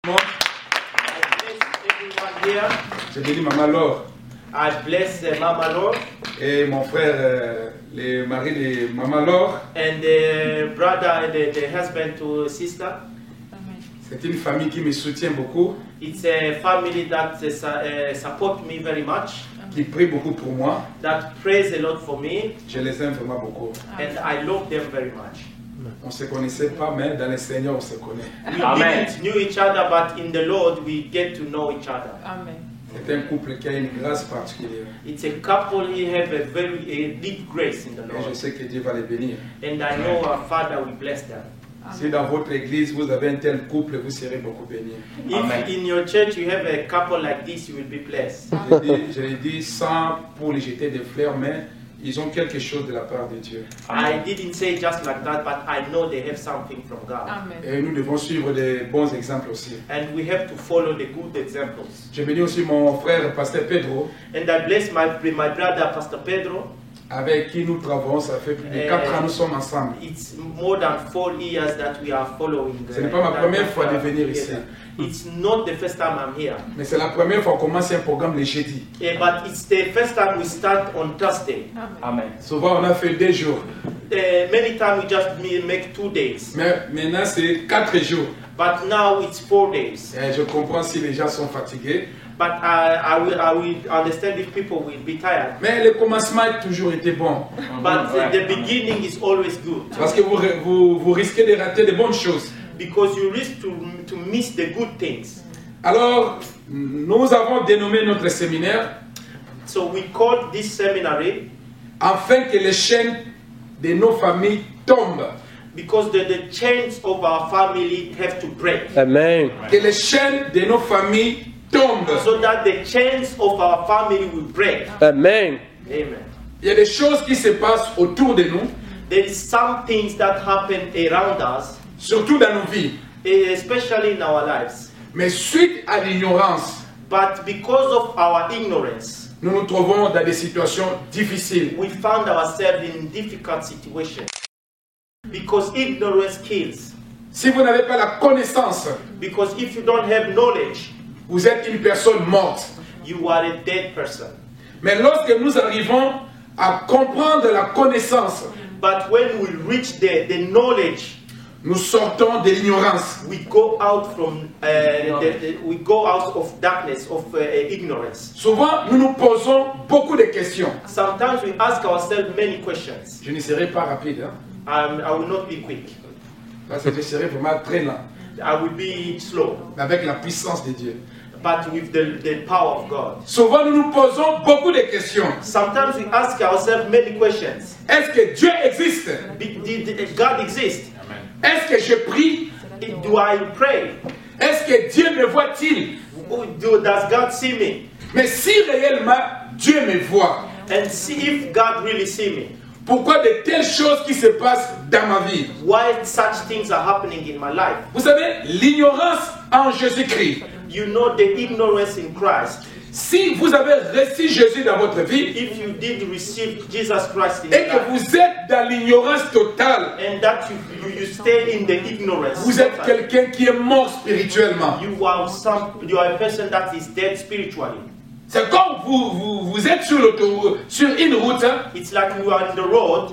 I bless everyone here. Je bénis Maman Laure I bless Mama Laure et mon frère, le mari de Maman Laure. and the brother and the husband to sister. C'est une famille qui me soutient beaucoup, It's a family that support me very much, qui prie beaucoup pour moi. that prays a lot for me, Je les aime vraiment beaucoup. and I love them very much. On ne se connaissait pas, mais dans le Seigneur, on se connaît. We Amen. didn't know each other, but in the Lord we get to know each other. Amen. C'est un couple qui a une grâce particulière. It's a couple who have a deep grace in the Et je Lord, sais que Dieu va les bénir. and I know our Father will bless them. Si dans votre église, vous avez un tel couple, vous serez beaucoup bénis. If in your church you have a couple like this, you will be blessed. Je l'ai dit sans pour les jeter des fleurs, mais ils ont quelque chose de la part de Dieu. I didn't say just like that, but I know they have something from God. Amen. Et nous devons suivre des bons exemples aussi. And we have to follow the good examples. Je bénis aussi mon frère, Pasteur Pedro, And I bless my brother, Pastor Pedro. avec qui nous travaillons. Ça fait plus de 4 ans nous sommes ensemble. It's more than 4 years that we are following. Ce n'est pas ma première fois de venir ici. It's not the first time I'm here. Mais c'est la première fois qu'on commence un programme le jeudi. Yeah, but it's the first time we start on Thursday. Amen. Souvent on a fait 2 jours. Many times we just make 2 days. Mais maintenant c'est 4 jours. But now it's 4 days. Et je comprends si les gens sont fatigués. But I will understand if people will be tired. Mais le commencement a toujours été bon. But the beginning is always good. Parce que vous risquez de rater de bonnes choses. Because you risk to miss the good things. Alors, nous avons dénommé notre séminaire So we called this seminary afin que les chaînes de nos familles tombent. because the chains of our family have to break. Amen. Que les chaînes de nos familles tombent. So that the chains of our family will break. Amen. Amen. Il y a des choses qui se passent autour de nous, There is some things that happen around us, surtout dans nos vies. especially in our lives. Mais suite à l'ignorance, But because of our ignorance, nous nous trouvons dans des situations difficiles. we found ourselves in difficult situations. Because ignorance kills. Si vous n'avez pas la connaissance, Because if you don't have knowledge, vous êtes une personne morte. you are a dead person. Mais lorsque nous arrivons à comprendre la connaissance, But when we reach the knowledge, nous sortons de l'ignorance. we go out from we go out of darkness, of ignorance. Souvent, nous nous posons beaucoup de questions. Sometimes we ask ourselves many questions. Je ne serai pas rapide, hein, I will not be quick. parce que je serai vraiment très lent. I will be slow, Mais avec la puissance de Dieu. but with the power of God. Souvent, nous nous posons beaucoup de questions. Sometimes we ask ourselves many questions. Est-ce que Dieu existe? Did God exist? Est-ce que je prie? Do I pray? Est-ce que Dieu me voit-il? Does God see me? Mais si réellement Dieu me voit, And see if God really see me. pourquoi de telles choses qui se passent dans ma vie? Why such things are happening in my life? Vous savez, l'ignorance en Jésus-Christ. You know the ignorance in Christ. Si vous avez reçu Jésus dans votre vie If you did receive Jesus Christ in et your que life, vous êtes dans l'ignorance totale, and that you stay in the ignorance, vous êtes quelqu'un qui est mort spirituellement. you are a person that is dead spiritually. C'est comme vous êtes sur une route, hein, It's like you are in the road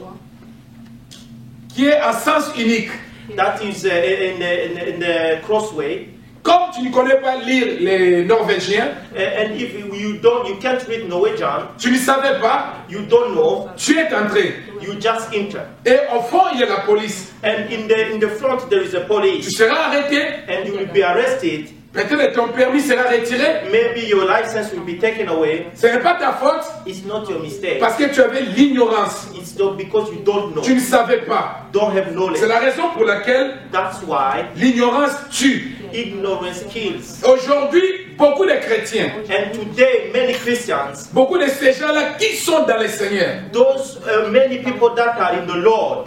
qui est à sens unique. that is in the crossway, Comme tu ne connais pas lire les Norvégiens, and if you can't read Norwegian, tu ne savais pas, you don't know, tu es entré. you just enter, Et au fond, il y a la police. and in the front there is a Tu police, seras arrêté, and you will be arrested. peut-être ton permis sera retiré. Maybe your license will be taken away. Ce n'est pas ta faute It's not your mistake. parce que tu avais l'ignorance. It's not because you don't know, Tu ne savais pas. don't have knowledge. C'est la raison pour laquelle That's why l'ignorance tue. ignorance kills. Aujourd'hui, beaucoup de chrétiens, And today, many Christians, beaucoup de ces gens-là qui sont dans le Seigneur, those many people that are in the Lord,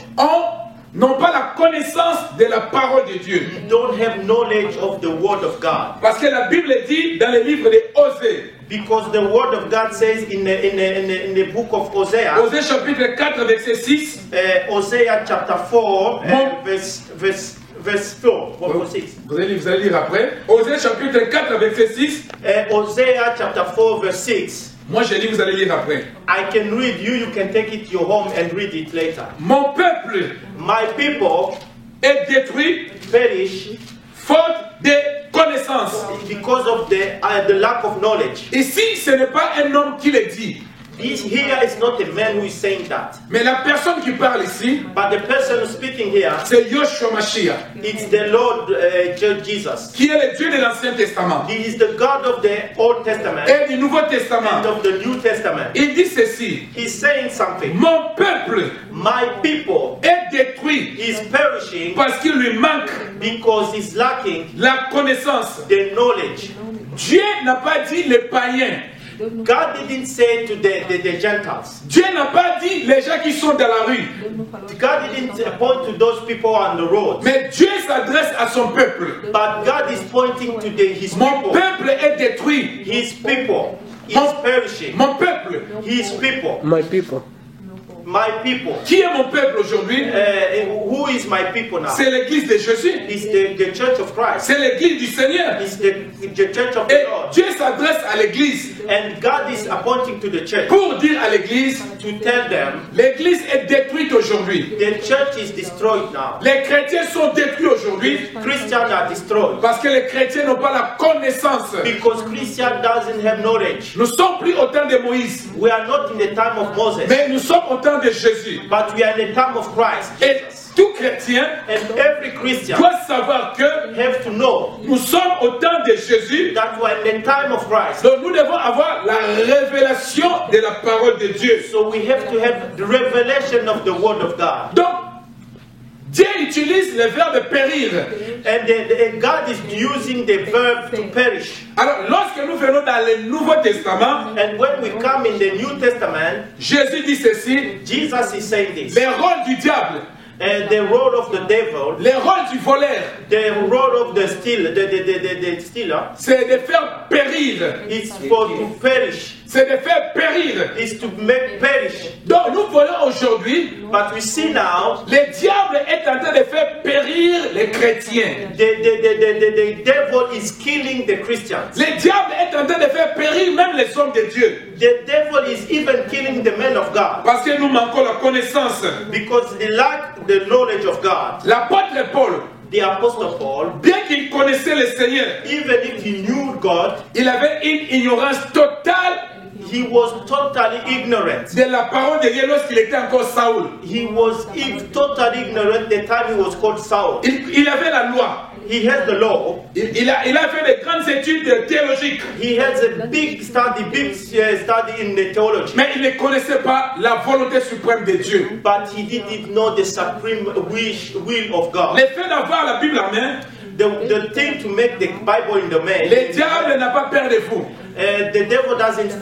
n'ont pas la connaissance de la parole de Dieu. don't have knowledge of the Word of God. Parce que la Bible dit dans le livre de Osée, Because the Word of God says in the book of Hosea, Osée chapitre 4 verset 6, Hosea chapter 4, verse verse 4, 6. Vous allez lire après. Osée chapitre 4, verset 6. Hosea chapter 4, verse 6. Moi j'ai dit, vous allez lire après. I can read you can take it to your home and read it later. Mon peuple My people est détruit perish faute de connaissances. because of the lack of knowledge. Ici, ce n'est pas un homme qui le dit. Here is not a man who is saying that. Mais la personne qui parle ici, But the person speaking here, c'est Yoshua Mashiach, it's the Lord Jesus. qui est le Dieu de l'Ancien Testament He is the God of the Old Testament et du Nouveau and Testament. of the New Testament. Il dit ceci: He's saying something. mon peuple My people est détruit is perishing parce qu'il lui manque because he's lacking la connaissance. the knowledge. Dieu n'a pas dit les païens. God didn't say to the Gentiles. Dieu n'a pas dit les gens qui sont dans la rue. God didn't point to those people on the road. Mais Dieu s'adresse à son peuple. But God is pointing to his Mon people. peuple est détruit. His people is perishing. Mon peuple. His people. My people. My people. Qui est mon peuple aujourd'hui? Who is my people now? C'est l'église de Jésus. It's the church of Christ. C'est l'église du Seigneur. It's the church of Et the Lord. Dieu s'adresse à l'église And God is appointing to the church pour dire à l'église, to tell them l'église est détruite aujourd'hui. the church is destroyed now. Les chrétiens sont détruits aujourd'hui Christians are destroyed parce que les chrétiens n'ont pas la connaissance. because Christian doesn't have knowledge. Nous sommes plus au temps de Moïse, We are not in the time of Moses, mais nous sommes au temps de Jésus. but we are in the time of Christ. Et tout chrétien And every Christian doit savoir que have to know nous sommes au temps de Jésus. that we are in the time of Christ. Donc nous devons avoir la révélation de la parole de Dieu. So we have to have the revelation of the Word of God. Donc, Dieu utilise le verbe périr. And God is using the verb to perish. Alors, lorsque nous venons dans le Nouveau Testament, And when we come in the New Testament, Jésus dit ceci: Jesus is saying this. le rôle du diable, The role of the devil, le rôle du voleur, the role of the stealer, the stealer, c'est de faire périr. is for to perish. C'est de faire périr. Is to make perish. Donc, nous voyons aujourd'hui, But we see now le diable est en train de faire périr les chrétiens. the devil is killing the Christians. Le diable est en train de faire périr même les hommes de Dieu. The devil is even killing the men of God Parce que nous manquons la connaissance. because they lack the knowledge of God. L'apôtre Paul, The Apostle Paul, bien qu'il connaissait le Seigneur, even if he knew God, il avait une ignorance totale he was totally ignorant. de la parole de Dieu lorsqu'il était encore Saoul. He was totally ignorant the time he was called Saul. Il avait la loi. He has the law. Il a fait de grandes études théologiques. He has a big study in the theology. Mais il ne connaissait pas la volonté suprême de Dieu. But he didn't know the supreme will of God. Le fait d'avoir la Bible en main, The thing to make the Bible in the man. le diable n'a pas peur de vous. The devil doesn't is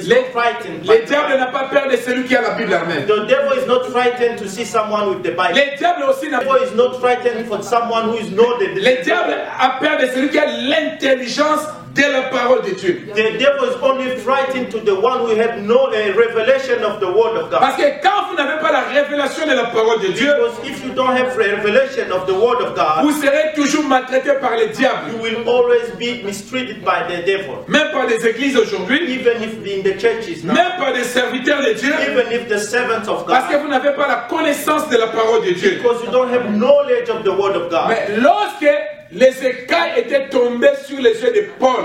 not frightened. Le diable n'a pas peur de celui qui a la Bible en main. The devil is not frightened to see someone with the Bible. Le diable aussi n'a The devil is not frightened for someone who is know the Le diable a peur de celui qui a l'intelligence de la parole de Dieu. The devil is only frightened to the one who have no revelation of the word of God. Parce que quand vous n'avez pas la révélation de la parole de Dieu, Because if you don't have revelation of the word of God, vous serez toujours maltraité par le diable. you will always be mistreated by the devil. Même par les églises aujourd'hui, Even if in the churches now, même par les serviteurs de Dieu, even if the servants of parce que God, vous n'avez pas la connaissance de la parole de Dieu. because you don't have knowledge of the word of God. Mais lorsque les écailles étaient tombées sur les yeux de Paul,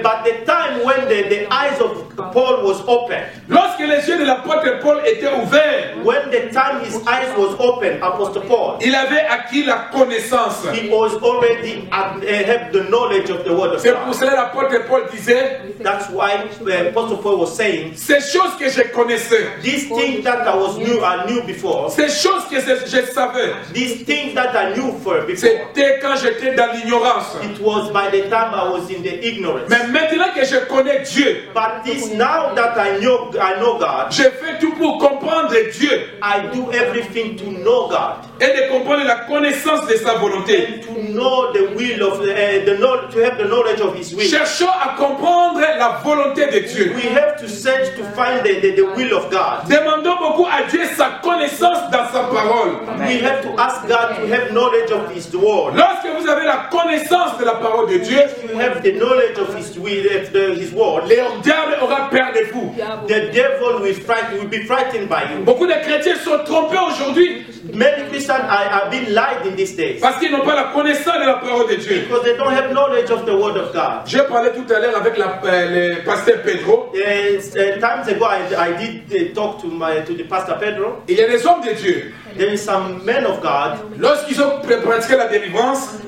But the time when the eyes of Paul was open, lorsque les yeux de l'apôtre Paul étaient ouverts, when the time his eyes was open, Apostle Paul, il avait acquis la connaissance. he was already have the knowledge of the word of C'est pour God. cela que l'apôtre Paul disait, That's why Apostle Paul was saying, ces choses que je connaissais, these things that I knew before, ces choses que je savais, these things that I knew before, c'était quand j'étais dans l'ignorance. it was by the time I was in the ignorance. Mais maintenant que je connais Dieu, But this now that I know God, je fais tout pour comprendre Dieu. I do everything to know God. et de comprendre la connaissance de sa volonté. and to know the will of to have the knowledge of His will. Cherchons à comprendre la volonté de Dieu. We have to search to find the will of God. Demandons beaucoup à Dieu sa connaissance dans sa parole. We have to ask God to have knowledge of His word. Lorsque vous avez la connaissance de la parole de Dieu, If you have the knowledge of His will, His word, le diable aura peur de vous. the devil will be frightened by you. Beaucoup de chrétiens sont trompés aujourd'hui Many Christians are being lied in these days parce qu'ils n'ont pas la connaissance de la parole de Dieu. because they don't have knowledge of the word of God. Je parlais tout à l'heure avec le pasteur Pedro. Times ago, I did talk to the pastor Pedro. Il y a des hommes de Dieu. There is some men of God. Lorsqu'ils ont pratiqué la délivrance,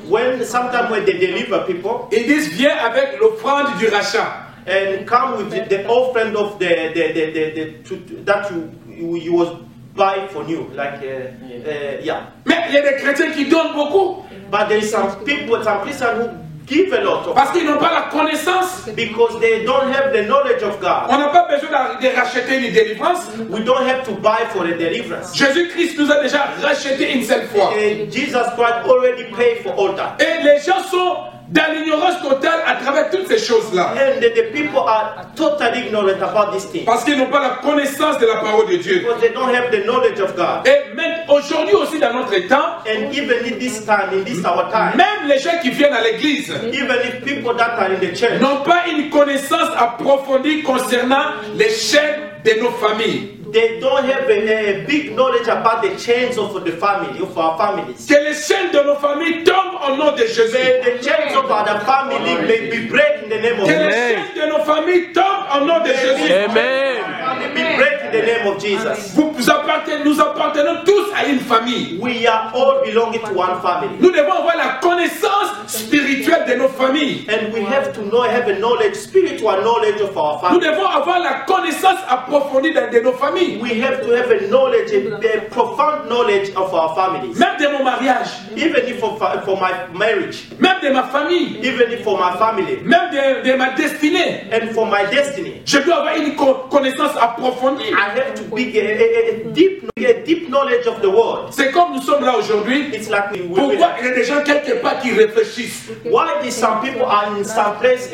Sometimes when they deliver people ils disent viens avec l'offrande du rachat. and come with the offering of that you was buy for you, like yeah. Mais il y a des chrétiens qui donnent beaucoup But there is some people, some Christians who give a lot of parce qu'ils n'ont pas la connaissance. because they don't have the knowledge of God. On n'a pas besoin de racheter une délivrance. We don't have to buy for the deliverance. Jésus-Christ nous a déjà racheté une seule fois. Jesus Christ already paid for all that. Et les gens sont dans l'ignorance totale à travers toutes ces choses-là. And the people are totally ignorant about these things Parce qu'ils n'ont pas la connaissance de la parole de Dieu. because they don't have the knowledge of God. Et même aujourd'hui aussi dans notre temps, And even in this time, in this our time, même les gens qui viennent à l'église even if people that are in the church n'ont pas une connaissance approfondie concernant les chaînes de nos familles. they don't have a big knowledge about the chains of the family, of our families. Que les chaînes de nos familles tombent au nom de Jésus. The chains of our family may be break in the name of Que les Jesus. chaînes de nos familles tombent au nom de Jésus. Amen. Family be break in the name of Jesus. Nous appartenons tous à une famille. We are all belonging to one family. Nous devons avoir la connaissance spirituelle de nos familles. And we have to have a knowledge, spiritual knowledge of our Nous family. devons avoir la connaissance approfondie de nos familles. We have to have a knowledge, a profound knowledge of our families. Même de mon mariage. Even if for my marriage, Même de ma famille. even if for my family, Même de ma destinée. and for my destiny. Je dois avoir une connaissance approfondie. I have to be a deep knowledge of the word. C'est comme nous sommes là aujourd'hui. It's like we Pourquoi il y a des gens quelque part qui réfléchissent? why do some people are in some place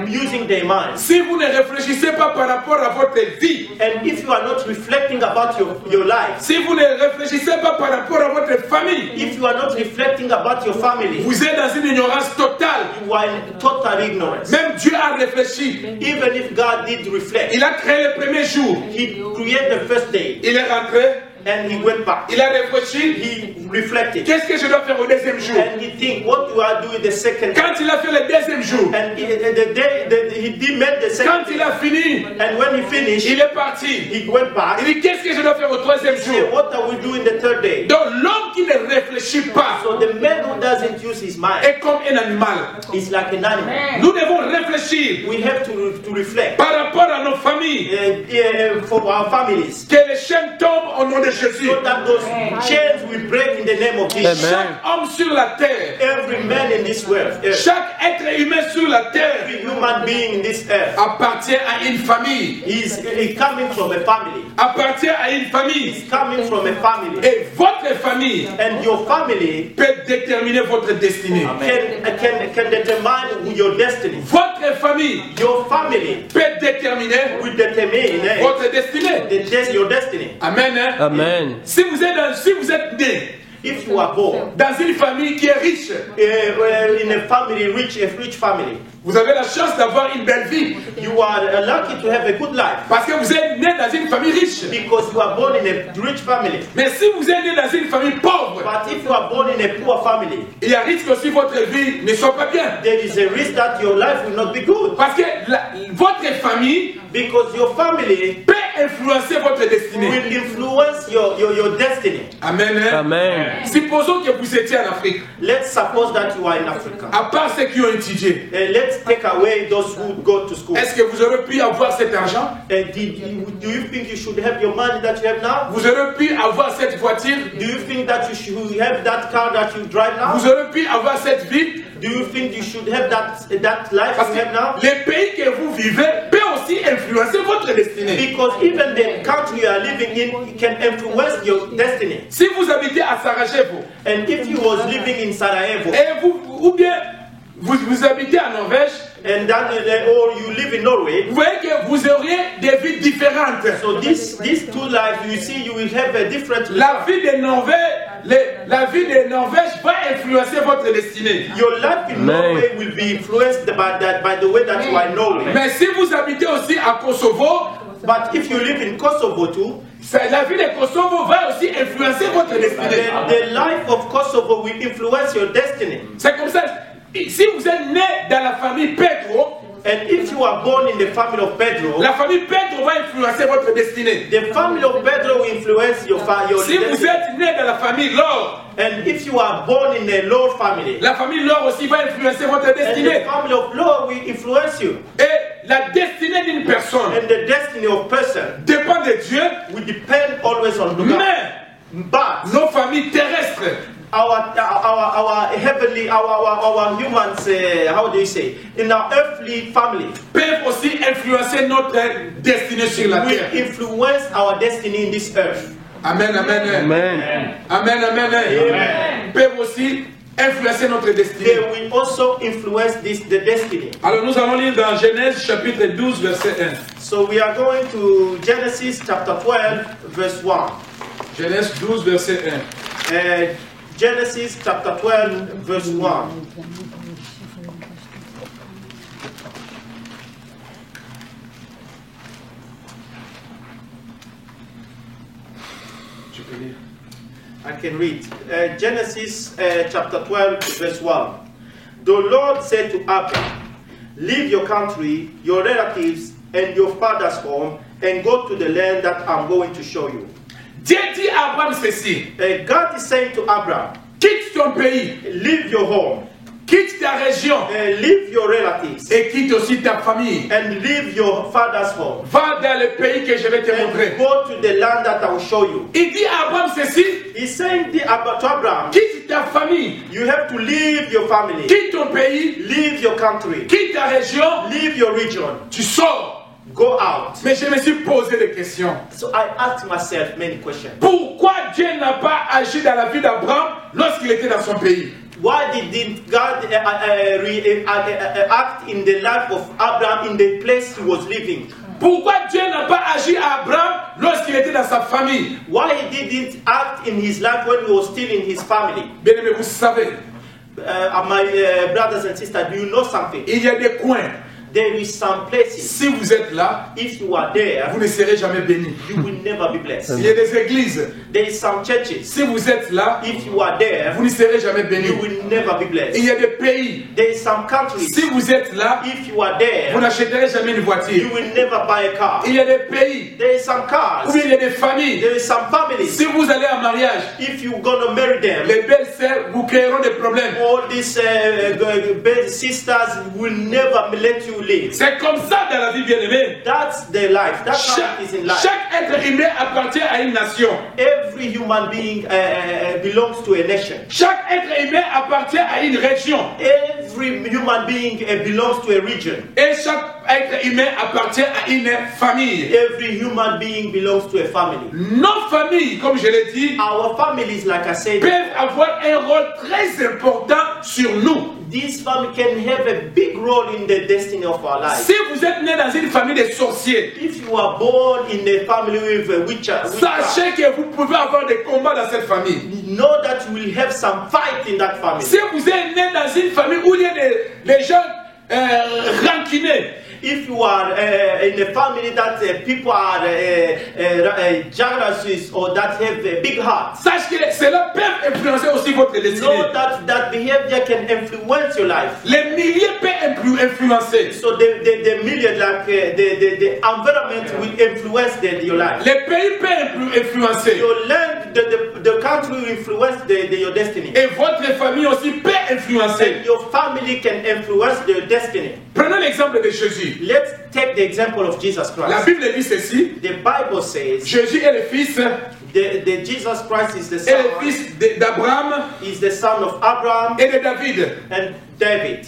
using their minds? Si vous ne réfléchissez pas par rapport à votre vie, And if you are not reflecting about your life, si vous ne réfléchissez pas par rapport à votre famille, if you are not reflecting about your family, vous êtes dans une ignorance totale. you are in total ignorance. Même Dieu a réfléchi. Even if God did reflect, Il a créé le premier jour. He created the first day Il est rentré. and He went back. Il a réfléchi. He reflected Qu'est-ce que je dois faire au deuxième jour? and He think what you are doing the second day. Quand il a fait le deuxième jour, And the day that He did made the quand second il a fini, and when He finished, il est parti. He went back. Il dit qu'est-ce que je dois faire au troisième He said, jour? what are we doing the third day? Donc l'homme qui ne réfléchit pas So the man who doesn't use his mind est comme un animal. is like an animal. Nous devons réfléchir We have to reflect par rapport à nos familles. for our families, Que les chaînes tombent au nom de Jésus. so that those chains will break in the name of Jesus. Amen. Chaque homme sur la terre, Every man in this world, chaque être humain sur la terre every human being in this earth, appartient à une famille. is coming from a family. Appartient à une famille. He's coming from a family, Et votre famille and your family peut déterminer votre destinée. can determine your destiny. Votre famille Your family peut déterminer will determine votre destinée. your destiny. Amen. Hein? Amen. Si vous êtes né If you are born dans une famille qui est riche, in a family, a rich family, vous avez la chance d'avoir une belle vie. you are lucky to have a good life Parce que vous êtes né dans une famille riche. because you are born in a rich family. Mais si vous êtes né dans une famille pauvre, But if you are born in a poor family, il y a risque aussi que votre vie ne soit pas bien. there is a risk that your life will not be good Parce que votre famille because your family peut influencer votre destinée. will influence your destiny. Amen. Hein? Amen. Supposons que vous étiez en Afrique. Let's suppose that you are in Africa. À part ceux qui ont étudié, Let's take away those who go to school. est-ce que vous aurez pu avoir cet argent? Do you think you should have your money that you have now? Vous aurez pu avoir cette voiture? Do you think that you should have that car that you drive now? Vous aurez pu avoir cette vie? Do you think you should have that life Parce you have now? que les pays que vous vivez peuvent aussi aussi influencer votre destinée. Because even the country you are living in can influence your destiny. Si vous habitez à Sarajevo, And if you was living in Sarajevo, et ou bien vous habitez en Norvège, and then or you live in Norway, vous voyez que vous auriez des vies différentes. so these two lives, you see, you will have a different. La vie de Norvège va influencer votre destinée. Your life in Norway will be influenced by the way that you are in Norway. Mais si vous habitez aussi à Kosovo, But if you live in Kosovo too, la vie de Kosovo va aussi influencer votre destinée. the life of Kosovo will influence your destiny. C'est comme ça. Si vous êtes né dans la famille Pedro, And if you are born in the family of Pedro, la famille Pedro va influencer votre destinée. the family of Pedro will influence your Si vous destiny. êtes né dans la famille Laure, And if you are born in the Lord family, la famille Laure aussi va influencer votre and the destinée. family of Lord will influence you. Et la destinée d'une personne And the destiny of person dépend de Dieu, will depend always on God. mais But nos familles terrestres our heavenly, our humans, how do you say, in our earthly family, peuvent aussi influencer notre destinée sur la will terre. influence our destiny in this earth. Amen, amen, Amen. amen, amen, Amen. peuvent aussi influencer notre They destinée. will also influence the destiny. Alors nous allons lire dans Genèse chapitre 12 verset 1. So we are going to Genesis chapter 12, verse 1. Genèse 12 verset 1. Genesis chapter 12, verse 1. Tu peux lire. I can read. Genesis chapter 12, verse 1. The Lord said to Abram, leave your country, your relatives, and your father's home, and go to the land that I'm going to show you. Dieu dit à Abraham ceci: God is saying to Abram, quitte ton pays, leave your home, quitte ta région, leave your relatives, et quitte aussi ta famille. and leave your father's home. Va dans le pays que je vais te montrer. And go to the land that I will show you. Il dit à Abraham ceci: He's saying to Abraham, quitte ta famille, you have to leave your family, quitte ton pays, leave your country, quitte ta région, leave your region, tu sors. go out. Mais je me suis posé des questions. So I asked myself many questions. Pourquoi Dieu n'a pas agi dans la vie d'Abraham lorsqu'il était dans son pays? Why didn't God act in the life of Abraham in the place he was living? Pourquoi Dieu n'a pas agi à Abraham lorsqu'il était dans sa famille? Why he didn't act in his life when he was still in his family? Bien-aimés, vous savez, My brothers and sisters, do you know something? il y a des coins. There is some places, Si vous êtes là, if you are there, vous ne serez jamais bénis. you will never be blessed. Il y a des églises. There is some churches, Si vous êtes là, if you are there, vous ne serez jamais bénis. you will never be Il blessed. y a des pays. There is some countries, Si vous êtes là, if you are vous there, n'achèterez jamais une you voiture. will never buy a car. Il y a des pays There is some où cars, il y a des familles. there is some families, Si vous allez en mariage, if you're gonna marry them, les belles-sœurs vous créeront des problèmes. all these sisters will never let you live. C'est comme ça dans la vie, bien-aimée. That's the life. That's how it is in life. Chaque être humain appartient à une nation. Every human being belongs to a nation. Chaque être humain appartient à une région. Every human being belongs to a region. Et chaque être humain appartient à une famille. Every human being belongs to a family. Nos familles, comme je l'ai dit, Our families, like I said, peuvent avoir un rôle très important sur nous. this family can have a big role in the destiny of our life. Si vous êtes né dans une famille de sorciers, If you are born in a family with a witchcraft, sachez que vous pouvez avoir des combats dans cette famille. know that you will have some fight in that family. Si vous êtes né dans une famille où il y a des gens rancunés, If you are in a family that people are jealous or that have a big heart, sache que cela peut influencer aussi votre destinée. know that behavior can influence your life. Les milliers peuvent influencer. So the million, like the environment will influence your life. Les pays peuvent influencer. Your land, the country will influence your destiny. Et votre famille aussi peut influencer. And your family can influence your destiny. Prenons l'exemple de Jésus. Let's take the example of Jesus La Christ. Bible dit ceci. The Bible says Jésus est le fils, the Jesus Christ is the est le son, fils d'Abraham is the son of Abraham et de David. and David.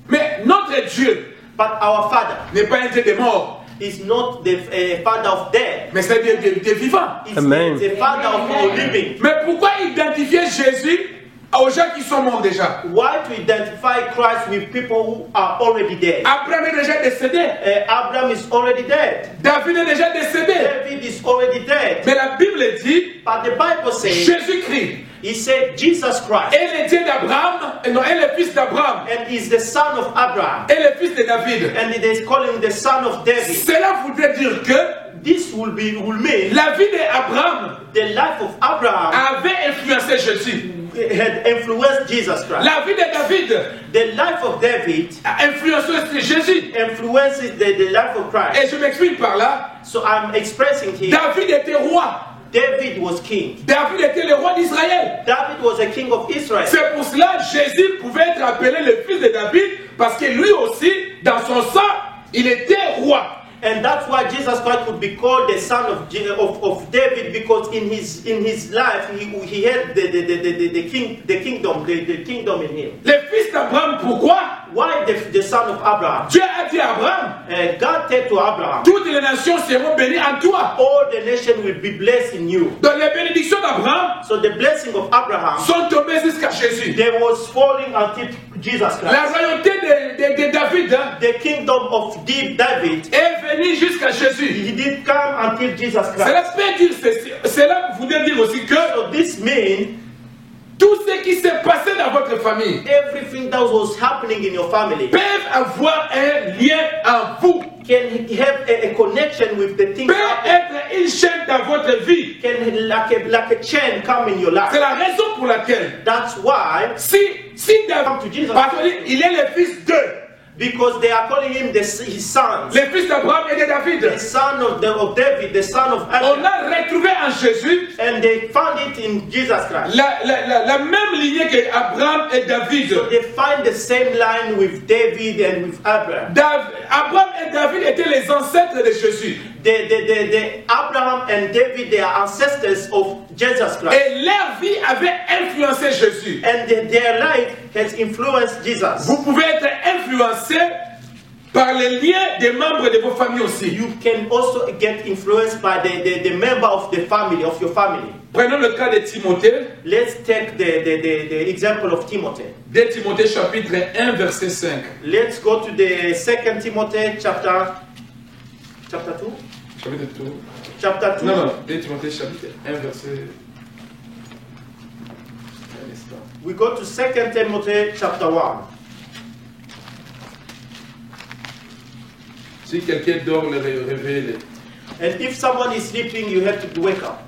Mais notre Dieu But our Father n'est pas un Dieu des morts. is not the father of dead. mais c'est des vivants. It's Amen. the father of all living. Mais pourquoi identifier Jésus aux gens qui sont morts déjà? Why to identify Christ with people who are already dead? Abraham est déjà décédé. Abraham is already dead. David est déjà décédé. David is already dead. Mais la Bible dit, But the Bible says, Jésus-Christ he said Jesus Christ, est le Dieu d'Abraham, non, est le fils d'Abraham, and is the son of Abraham, est le fils de David. and it is calling the son of David. Cela voudrait dire que This will mean la vie d'Abraham the life of Abraham avait influencé Jésus. had influenced Jesus Christ. La vie de David The life of David a influencé Jésus. influences the life of Christ. Et je m'explique par là. So I'm expressing here, David était roi. David was king. David était le roi d'Israël. David was a king of Israel. C'est pour cela que Jésus pouvait être appelé le fils de David, parce que lui aussi, dans son sang, il était roi. And that's why Jesus Christ could be called the son of David, because in his life he had the kingdom in him. Le fils d'Abraham, pourquoi? Why the son of Abraham? Dieu a dit à Abraham, God said to Abraham, toutes les nations seront bénies en toi. all the nation will be blessed in you. Donc les bénédictions d'Abraham So the blessing of Abraham, sont tombées jusqu'à Jésus. they was falling until Jesus Christ. La royauté de David The kingdom of David, est venue jusqu'à Jésus. he did come until Jesus Christ. Cela peut dire ceci. Cela voudrait dire aussi que So this means tout ce qui s'est passé dans votre famille everything that was happening in your family peut avoir un lien en vous, can have a connection with the things peut happening. être une chaîne dans votre vie. Can like a chain come in your life. C'est la raison pour laquelle That's why, si Come to Jesus. David, parce qu'il est le fils de, because they are calling him his sons, le fils d'Abraham et de David, the son of David, the son of on Abraham, a retrouvé en Jésus and they found it in Jesus Christ. la même lignée que Abraham et David. So they find the same line with David and with Abraham. Abraham et David étaient les ancêtres de Jésus. The Abraham and David, they are ancestors of Jesus Christ. Et leur vie avait influencé Jésus. And their life has influenced Jesus. Vous pouvez être influencé par les liens des membres de vos familles aussi. You can also get influenced by the member of the family, of your family. Prenons le cas de Timothée. Let's take the example of Timothy. 2 Timothée chapitre 1 verset 5. Let's go to the 2 Timothy chapter 2. Chapitre 2. Chapter 2. Non, 2 Timothée chapitre 1 verset... We go to 2 Timothy chapter 1. Si quelqu'un dort, le réveille. And if someone is sleeping, you have to wake up.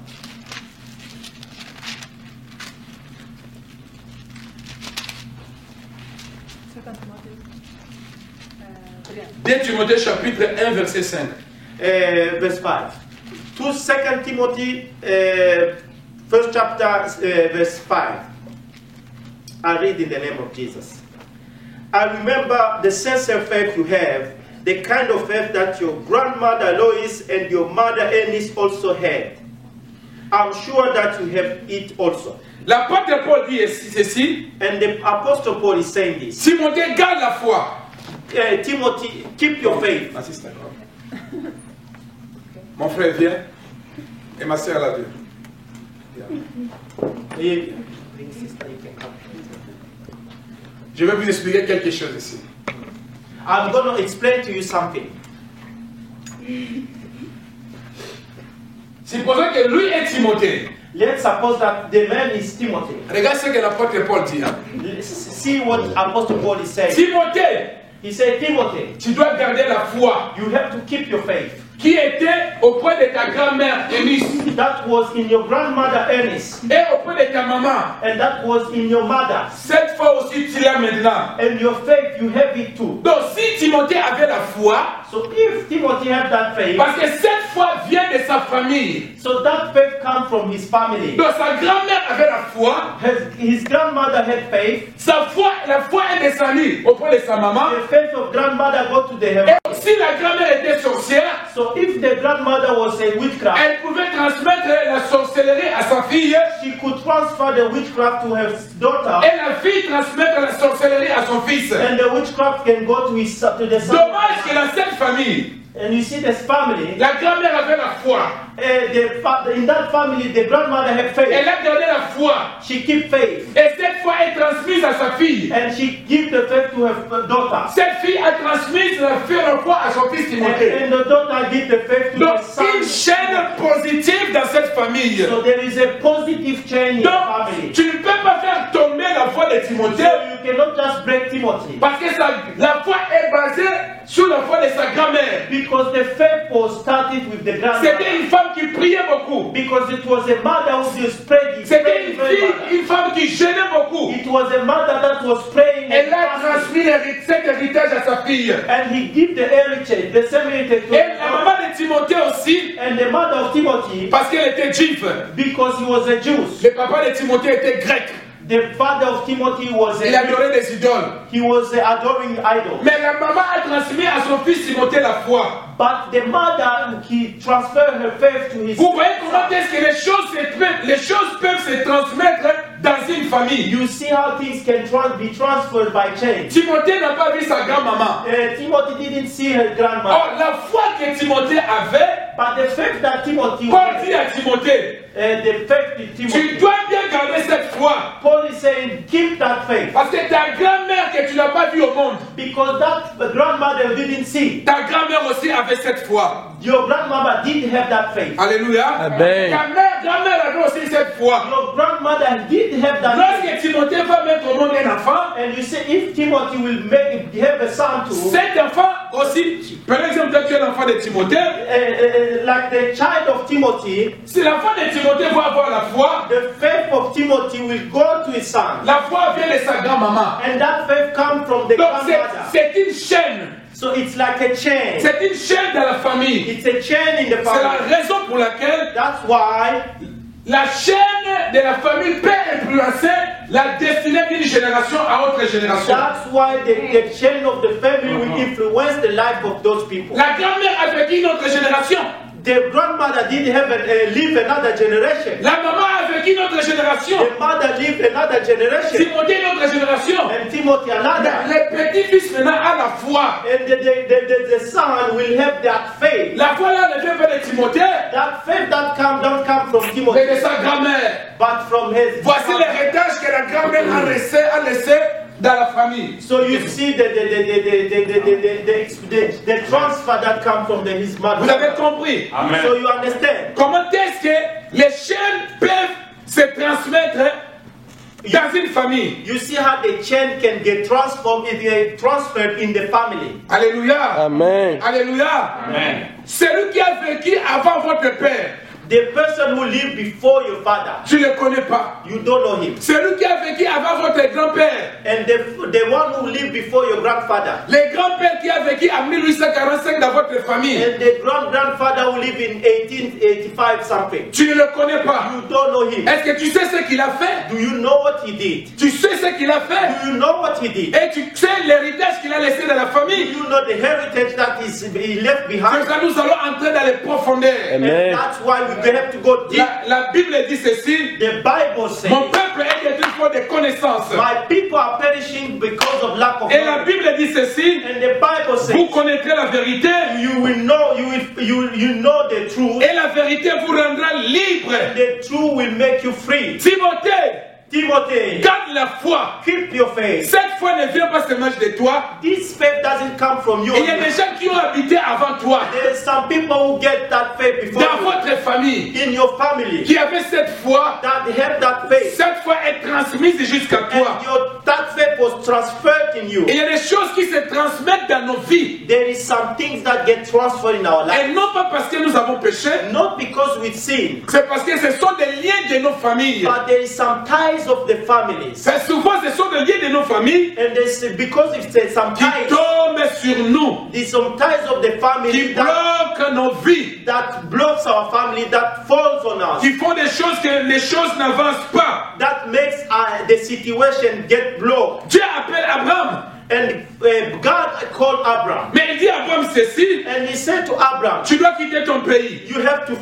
Dès Timothée chapitre 1 verset 5. Verse 5. To 2 Timothy, first chapter, verse 5. I read in the name of Jesus. I remember the sincere faith you have, the kind of faith that your grandmother Lois and your mother Eunice also had. I'm sure that you have it also. L'apôtre Paul dit ceci. And the Apostle Paul is saying this. Timothée, garde la foi. Timothy, keep your faith. Assiste. Mon frère vient et ma soeur là vient. Je vais vous expliquer quelque chose ici. I'm going to explain to you something. Supposons que lui est Timothée. Let's suppose that the man is Timothy. Regarde ce que l'apôtre Paul dit. Let's see what Apostle Paul is saying. Timothée, He said, Timothy, tu dois garder la foi you have to keep your faith. qui était auprès de ta grand-mère Eunice That was in your grandmother Eunice, et auprès de ta maman. and that was in your mother. Cette foi aussi tu l'as maintenant. And your faith, you have it too. Donc si Timothée avait la foi, So if Timothy had that faith, parce que cette foi vient de sa famille. so that faith comes from his family. Donc sa grand-mère avait la foi, His grandmother had faith. sa foi, la foi est descendue auprès de sa maman. The faith of grandmother go to the Et heaven. si la grand-mère était sorcière, So if the grandmother was a witchcraft, elle pouvait transmettre la sorcellerie à sa fille she could transfer the witchcraft to her daughter, et la fille transmettre la sorcellerie à son fils. and the witchcraft can go to the son. Dommage que dans cette famille, And you see this family, La grand-mère avait la foi. in that family, the grandmother had Elle faith. a gardé la foi. She kept faith. Et cette foi est transmise à sa fille. And she gave the faith to her daughter. Cette fille a transmis la foi à son fils Timothée. And the daughter gave the faith to Donc, her son. une chaîne positive dans cette famille. So there is a positive change in the Donc, family. tu ne peux pas faire tomber la foi de Timothée. So you cannot just break Timothy. Parce que la foi est basée sur la foi de sa grand-mère. Because the faith was started with the grandmother. C'était une femme qui priait beaucoup. Because it was a mother who was praying. C'était une femme qui jeûnait beaucoup. It was a mother that was praying. Elle a transmis cet héritage à sa fille. And he gave the heritage, the same heritage to Et her. la maman de Timothée aussi, And the mother of Timothy, parce qu'elle était juive. because he was a Jew. Le papa de Timothée était grec. The father of Timothy was Il adorait des idoles. he was adoring idol. Mais la maman a transmis à son fils Timothée la foi. But the mother, he transferred her faith to his Vous voyez comment est-ce que les choses peuvent se transmettre dans une famille. You see how things can be transferred by change. Timothée n'a pas vu sa grand-maman. Timothy didn't see her grandmother. Or, la foi que Timothée avait, But the faith that Timothy Paul dit à Timothée, the faith in tu Timothy, dois bien garder cette foi. Paul is saying, keep that faith. Parce que ta grand-mère que tu n'as pas vue au monde, Because that grandmother didn't see. ta grand-mère aussi avait cette foi. Your grandmother did have that faith. Alléluia. Amen. Ta grand-mère avait aussi cette foi. Your grandmother did have that faith. Lorsque Timothée va mettre au monde un enfant, And you see, if Timothy will have a son too, cet enfant aussi, par exemple, quand tu es l'enfant de Timothée, like the child of Timothy, si l'enfant de Timothée va avoir la foi, the faith of Timothy will go to his son. la foi vient de sa grand-maman. And that faith comes from the Donc grandmother. c'est une chaîne. So it's like a chain. C'est une chaîne dans la famille. It's a chain in the C'est la family. raison pour laquelle That's why la chaîne de la famille peut influencer la destinée d'une génération à autre génération. the chain of the family will influence the life of those people. La grand-mère a vécu une autre génération. The grandmother did have live another generation. La maman a vécu une autre génération. The mother lived another generation. Timothée une autre génération. And Timothy another. Le petit-fils maintenant a la foi. And the son will have that faith. La foi là ne vient pas de Timothée, That faith that don't come from mais Timothy, de sa grand-mère. but from his Voici mother. l'héritage que la grand-mère a laissé dans la famille. So you see the transfer that comes from his mother. Vous avez compris? Amen. So you understand? Comment est-ce que les chaînes peuvent se transmettre dans une famille? You see how the chain can get transferred in the family. Alléluia. Amen. Alléluia. Amen. Celui qui a vécu avant votre père, The person who lived before your father, tu ne le connais pas. you don't know him. Celui qui a vécu avant votre grand-père, And the one who lived before your grandfather, le grand-père qui a vécu en 1845 dans votre famille, and the grandfather who lived in 1885 something, tu ne le connais pas. you don't know him. Est-ce que tu sais ce qu'il a fait? Do you know what he did? Tu sais ce qu'il a fait? Do you know what he did? Et tu sais l'héritage qu'il a laissé dans la Do famille? you know the heritage that he left C'est behind? ça, nous allons entrer dans les profondeurs. Amen. And that's why we have to go deep. La Bible dit ceci: The Bible says, mon peuple est détruit pour des connaissances. my people are perishing because of lack of Et la knowledge. Bible dit ceci: And the Bible says, vous connaîtrez la vérité, you will know, you know the truth, et la vérité vous rendra libre. and the truth will make you free. Timothée, Timothy, garde la foi. keep your faith. Cette foi ne vient pas seulement de toi. This faith doesn't come from you. Il y a des gens qui ont habité avant toi, There are some people who get that faith before dans you, votre famille, in your family, qui avaient cette foi. that have that faith. Cette foi est transmise jusqu'à toi. And that faith was transferred in you. Et il y a des choses qui se transmettent dans nos vies. There is some things that get transferred in our life. Et non pas parce que nous avons péché, Not because we sin, c'est parce que ce sont des liens de nos familles. but there is some ties of the families. C'est souvent ce sont des liens de nos familles And there's because if there's some qui ties, tombent sur nous, there's some ties of the qui family bloquent nos vies, that blocks our family, that falls on us, qui font des choses que les choses n'avancent pas. that makes the situation get blocked. Dieu appelle Abraham, And God called Abraham, mais il dit à Abraham ceci: and he said to Abraham, tu dois quitter ton pays, you have to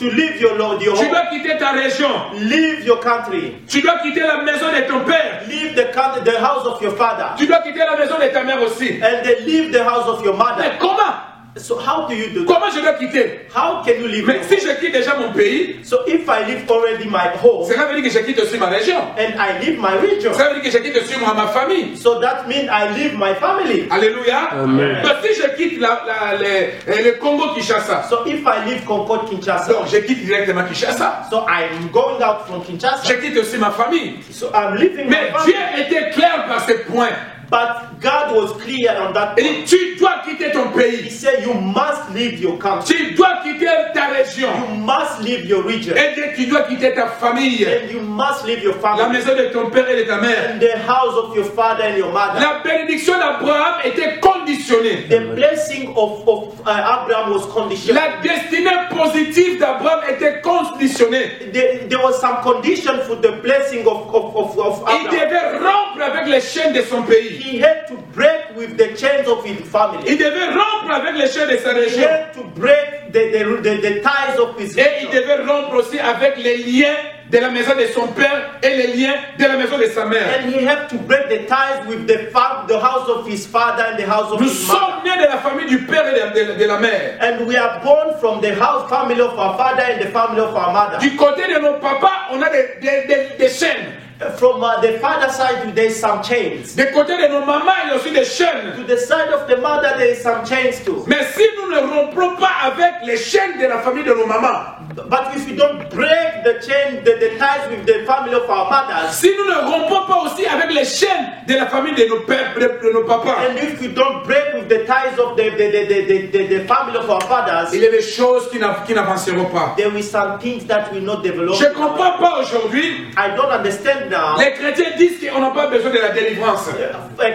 leave your tu home, dois quitter ta région, leave your country, tu dois quitter la maison de ton père, leave the country, the house of your father, tu dois quitter la maison de ta mère aussi. and then leave the house of your mother. Mais comment? So how do you do that? Comment je dois quitter? How can you leave? Mais si je quitte déjà mon pays, So if I leave already my home cela veut dire que je quitte aussi ma région. and I leave my region, Ça veut dire que je quitte aussi ma famille. so that means I leave my family. Alléluia. Amen. Donc si je quitte le Congo-Kinshasa, So if I leave Concord, donc Kinshasa, je quitte directement Kinshasa. so I'm going out from Je Kinshasa. quitte aussi ma famille. So I'm leaving Mais my Dieu family. était clair par ce point. But God was clear on that Il point. dit, tu dois quitter ton He pays. said you must leave your country. Tu dois quitter ta région. You must leave your region. Et tu dois quitter ta famille. And you must leave your La family. maison de ton père et de ta mère. And the house of your father and your mother. La bénédiction d'Abraham était conditionnée. The blessing of Abraham was conditional. La destinée positive d'Abraham était conditionnée. There was some condition for the blessing of Il Abraham. devait rompre avec les chaînes de son pays. He had to break with the chains of his family. Il devait rompre avec les chaînes de sa He région. had to break the ties of his Et il region. devait rompre aussi avec les liens de la maison de son père et les liens de la maison de sa mère. And he had to break the ties with the house of his father and the house of Nous his mother. sommes nés de la famille du père et de la mère. And we are born from the house family of our father and the family of our mother. Du côté de nos papas, on a des chaînes. From the father side, there is some chains. Du côté de nos mamans, il y a aussi des chaînes. To the side of the mother, there is some chains too. Mais si nous ne rompons pas avec les chaînes de la famille de nos mamans, But if you don't break the chain, the ties with the family of our mothers, si nous ne rompons pas aussi avec les chaînes de la famille de nos pères, de nos papas, and if you don't break with the ties of the family of our fathers, il y a des choses qui n'avanceront pas. there is some things that will not develop. Je ne comprends pas aujourd'hui. I don't understand now. Les chrétiens disent qu'on n'a pas besoin de la délivrance.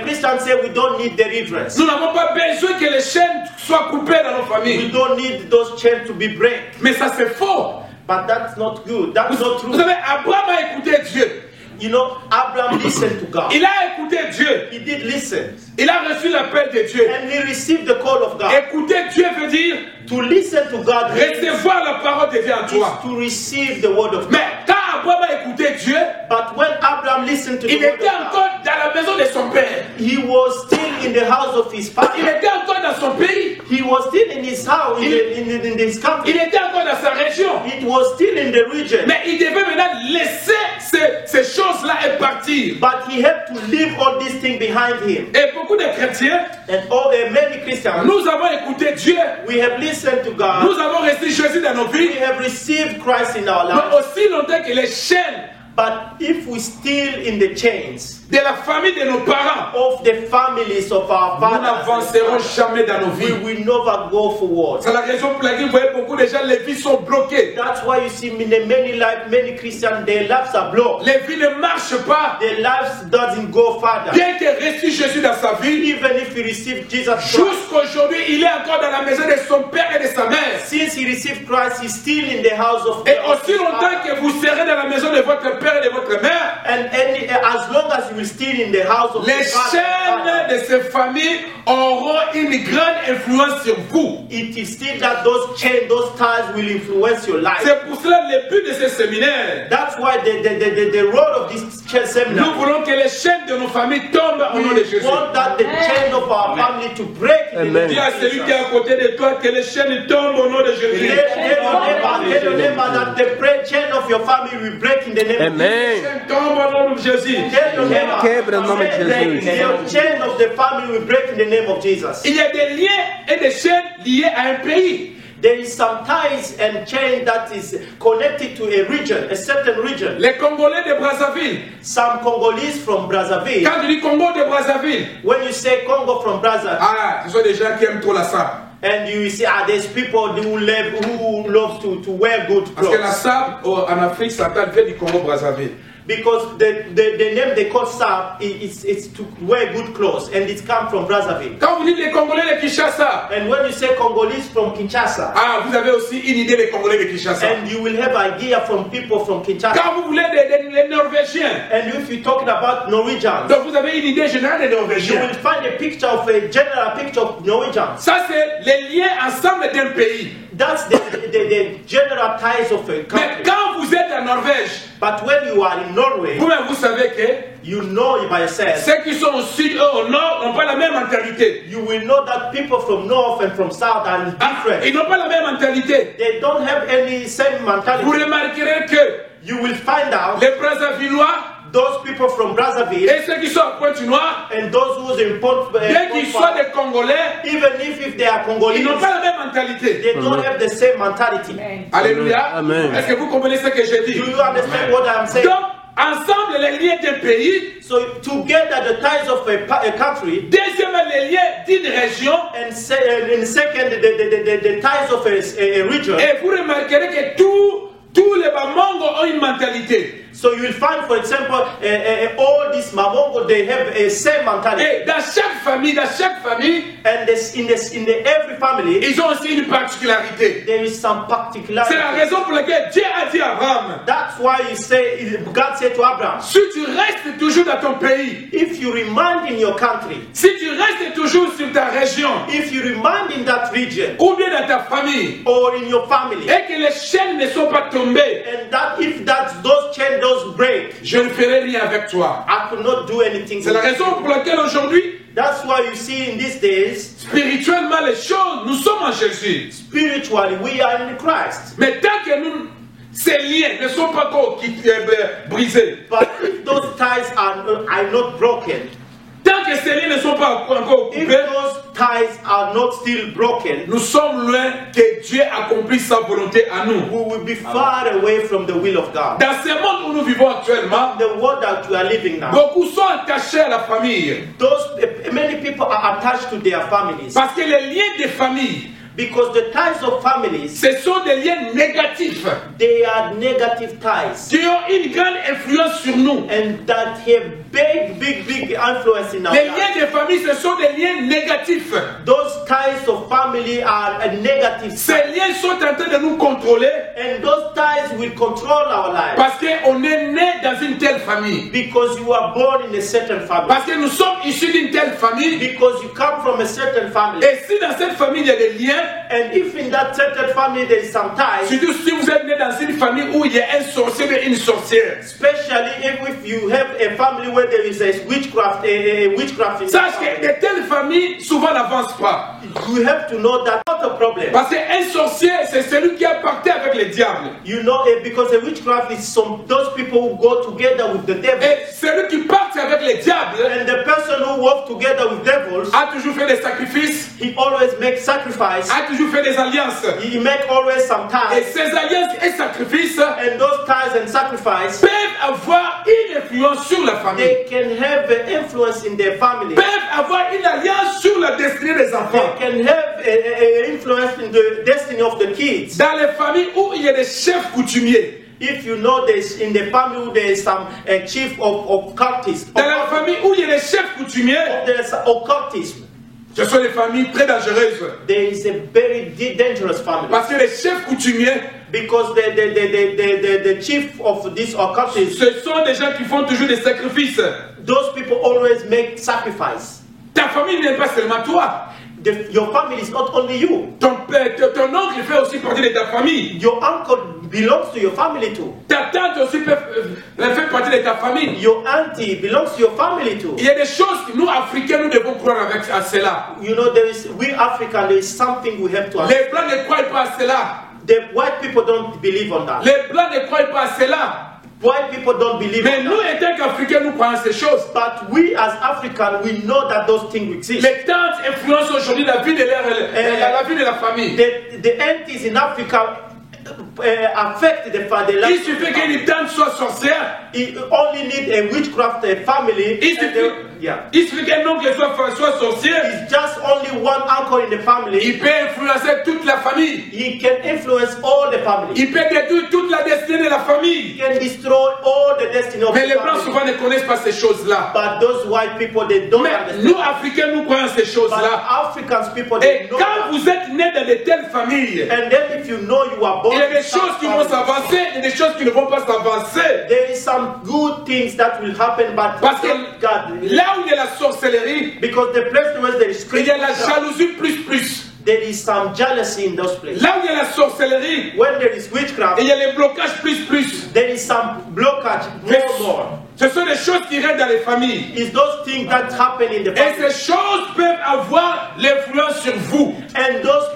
Christians say we don't need deliverance. Nous n'avons pas besoin que les chaînes soient coupées dans nos We familles. don't need those chains to be break. Mais ça c'est faux. But that's not good. That's not Vous true. savez, Abraham a écouté Dieu. You know, Abraham listened to God. Il a écouté Dieu. He did listen. Il a reçu l'appel de Dieu. And he received the call of God. Écouter Dieu veut dire To listen to God means recevoir la parole de Dieu en toi. to receive the word of God. Mais quand Abraham a écouté Dieu, But when Abraham listened to the il word était of God, encore dans la maison de son père. he was still in the house of his Il father. était encore dans son pays. He was still in his house, in his Il country. était encore dans sa région. It was still in the region. Mais il devait maintenant laisser ces choses-là et partir. But he had to leave all these things behind him. Et beaucoup de chrétiens, And many Christians, nous avons écouté Dieu. we have listened to God. Nous avons reçu Jésus dans nos vies. We have received Christ in our Mais lives. aussi longtemps que les chaînes But if we still in the chains de la famille de nos parents, of the families of our nous fathers, n'avancerons jamais dans nos we vies. will never go forward. C'est la raison pour laquelle vous voyez beaucoup de gens, les vies sont bloquées. That's why you see many Christians, their lives are blocked. Les vies ne marchent pas. Their lives doesn't go further. Bien qu'il ait reçu Jésus dans sa vie, Even if he received Jesus Christ, jusqu'aujourd'hui, il est encore dans la maison de son père et de sa mère. since he received Christ, he's still in the house of Et of aussi his longtemps father. que vous serez dans la maison de votre père et de votre mère, And as long as you will still in the house of les his father, chaînes de ces familles auront une grande influence sur vous. it is still that those chains, those ties will influence your life. C'est pour cela le but de ce séminaire. That's why the road of this church Nous seminar, voulons que les chaînes de nos familles tombent au nom de we Jésus. want that the chain of our family to break. In the Amen. name Dis of à celui Jesus. qui est à côté de toi que les chaînes tombent au nom de Jésus. Tell your neighbor that the chain of your family will break in the name of Jesus. Amen. Les chaînes tombent au nom de Jésus. Tell your neighbor Quebra em nome de Jesus. your chain of the family will break in the name of Jesus. Il y a des liens et des chaînes liées à un pays. There is some ties and chain that is connected to a region, a certain region. Les Congolais de Brazzaville. Some Congolese from Brazzaville. Quand tu dis Congo de Brazzaville, When you say Congo from Brazzaville, ah, ce sont des gens qui aiment trop la sable. and you see, there's people who love to wear good Parce que la clothes. sable en Afrique centrale vient du Congo Brazzaville. Because the name they call SAP it's to wear good clothes, and it comes from Brazzaville. Quand vous dites les Congolais de Kinshasa, And when you say Congolese from Kinshasa, ah, vous avez aussi une idée des Congolais de Kinshasa. and you will have idea from people from Kinshasa. Quand vous voulez les Norvégiens, And if you're talking about Norwegians, donc vous avez une idée générale des you Norvégiens. will find a picture of a general picture of Norwegians. Ça, c'est les liens ensemble d'un pays. That's the general ties of a Mais country. quand vous êtes en Norvège, But when you are in Norway, Vous-même, vous savez que you know by yourself, ceux qui sont au sud, eux, au nord, n'ont pas la même mentalité. you will know that people from north and from south are different. Ils n'ont pas la même mentalité. They don't have any same Vous mentality. remarquerez que You will find out les Brazzavillois those people from Brazzaville et ceux qui sont à Pointe-Noire, and those who's in bien qu'ils soient des Congolais, even if they are ils Congolese, n'ont pas la même mentalité. they don't have the same mentality. Alléluia. Amen. Est-ce que vous comprenez ce que je dis? Do you understand what I'm saying? Donc, ensemble, les liens d'un pays. So together the ties of a country, Deuxièmement, les liens d'une région. and second the ties of a region. Et vous remarquerez que tous les Bamongo ont une mentalité. So you will find, for example, all these Mamongo, they have a same mentality. Et dans chaque famille, And in every family, ils ont aussi une particularité. there is some particularity. C'est la raison pour laquelle Dieu a dit à Abraham, That's why God said to Abraham, si tu restes toujours dans ton pays, if you remain in your country, si tu restes toujours sur ta région, if you remain in that region, ou bien dans ta famille, or in your family, et que les chaînes ne sont pas tombées, and that if those chains don't break, je ne ferai rien avec toi. I could not do anything. C'est la raison pour laquelle aujourd'hui, That's why you see in these days, spirituellement, les choses, nous sommes en Jésus. spiritually, we are in Christ. Mais tant que ces liens ne sont pas encore brisés, But if those ties are not broken, tant que ces liens ne sont pas encore if coupés, those ties are not still broken, nous sommes loin que Dieu accomplisse sa volonté à nous. we will be far away from the will of God. Dans ce monde où nous vivons actuellement, The world that we are living now, beaucoup sont attachés à la famille. many people are attached to their families Parce que les liens des familles, because the ties of families, ce sont des liens négatifs they are negative ties, qui ont une grande influence sur nous. and that have big influence in our Les lives. liens des familles, ce sont des liens négatifs. Those ties of family are a negative Ces side, liens sont en train de nous contrôler and those ties will control our lives parce qu'on est né dans une telle famille. because you are born in a certain family, Parce que nous sommes issus d'une telle famille. because you come from a certain family, Et si dans cette famille il y a des liens, and if in that certain family there is some ties, surtout si vous êtes né dans une famille où il y a un sorcier et une sorcière, especially if you have a family where there is a witchcraft in sache that que family, de telles familles souvent n'avancent pas. you have to know that not a problem. Parce qu'un sorcier, c'est celui qui a pacté avec le diable. You know, because a witchcraft is those people who go together with the devil, Et celui qui pacte avec le diable and the person who walk together with devils, a toujours fait des sacrifices, he always makes sacrifice. a toujours fait des alliances. He make always some Et ties, ces alliances et sacrifices and those ties and sacrifice, peuvent avoir une influence sur la famille. they can have an influence in their family. Peuvent avoir une alliance sur la destinée des enfants. They can have an influence in the destiny of the kids. Dans les familles où il y a des chefs coutumiers, If you know this, in the family there is some chief of cultists, dans la famille où il y a des chefs coutumiers, there's occultism. ce sont des familles très dangereuses. There is a very dangerous family Parce que les chefs coutumiers, because the chief of this occultism, ce sont des gens qui font toujours des sacrifices. those people always make sacrifice. Ta famille n'est pas seulement toi. Your family is not only you. Ton oncle fait aussi partie de ta famille. Your uncle belongs to your family too. Ta tante aussi fait partie de ta famille. Your auntie belongs to your family too. Il y a des choses que nous, Africains, nous devons croire à cela. You know, we Africans, there is something we have to understand. Les Blancs ne croient pas à cela. The white people don't believe on that. Les Blancs ne croient pas à cela. White people don't believe Mais on nous, that. en tant qu'Africains, nous croyons ces choses. But we as Africans, we know that those things exist. Les tantes influencent aujourd'hui la vie de la vie de la famille. The aunties in Africa affect the life. Il suffit qu'une tante soit sorcière. You only need a witchcraft family. Il suffit qu'un oncle soit sorcier. It's just only one uncle in the family. Il peut influencer toute la famille. He can influence all the family. Il peut détruire toute la destinée de la famille. He can destroy all the destiny of Mais the les Blancs family. souvent ne connaissent pas ces choses-là. But those white people, they don't Mais understand. nous, Africains, nous croyons ces But choses-là. African people, they Et know quand that. vous êtes né dans de telles familles, And then if you know you are born il y a in des such choses qui vont family, s'avancer et des choses qui ne vont pas s'avancer. there is some good things that will happen, but Parce que God, là où il y a la sorcellerie, because the place where there is il y a la Christian, jalousie plus. there is some jealousy in those places. Là où il y a la sorcellerie, When there is witchcraft, et il y a les blocages plus. there is some blockage more. Ce sont des choses qui restent dans les familles. It's those things that happen in the Et family. ces choses peuvent avoir l'influence sur vous. And those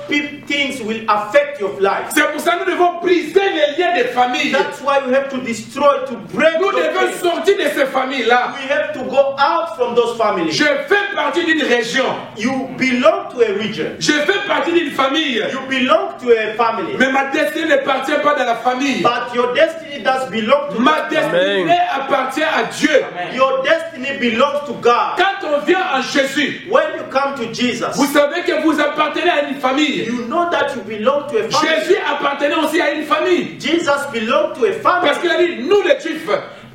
things will affect your life. C'est pour ça que nous devons briser les liens des familles. That's why we have to destroy, to break Nous those devons things. sortir de ces familles-là. We have to go out from those families. Je fais partie d'une région. You belong to a region. Je fais partie d'une famille. You belong to a family. Mais ma destinée n'appartient pas dans la famille. But your destiny does belong to Ma that family. destinée appartient à Dieu. Your destiny belongs to God. Quand on vient en Jésus, When you come to Jesus, vous savez que vous appartenez à une famille. you know that you belong to a family. Jésus appartenait aussi à une famille. Jesus belonged to a family. Parce qu'il a dit, nous les Juifs,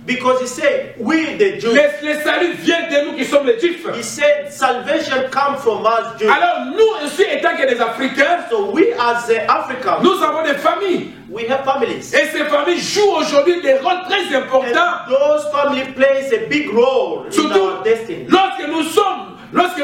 Because he said, we the Jews. les saluts viennent de nous qui sommes les Juifs. He said, salvation comes from us Jews. Alors nous aussi, étant que des Africains, So we as Africans, nous avons des familles. we have families. Et ces familles jouent aujourd'hui des rôles très And importants. those families plays a big role in Surtout our destiny. lorsque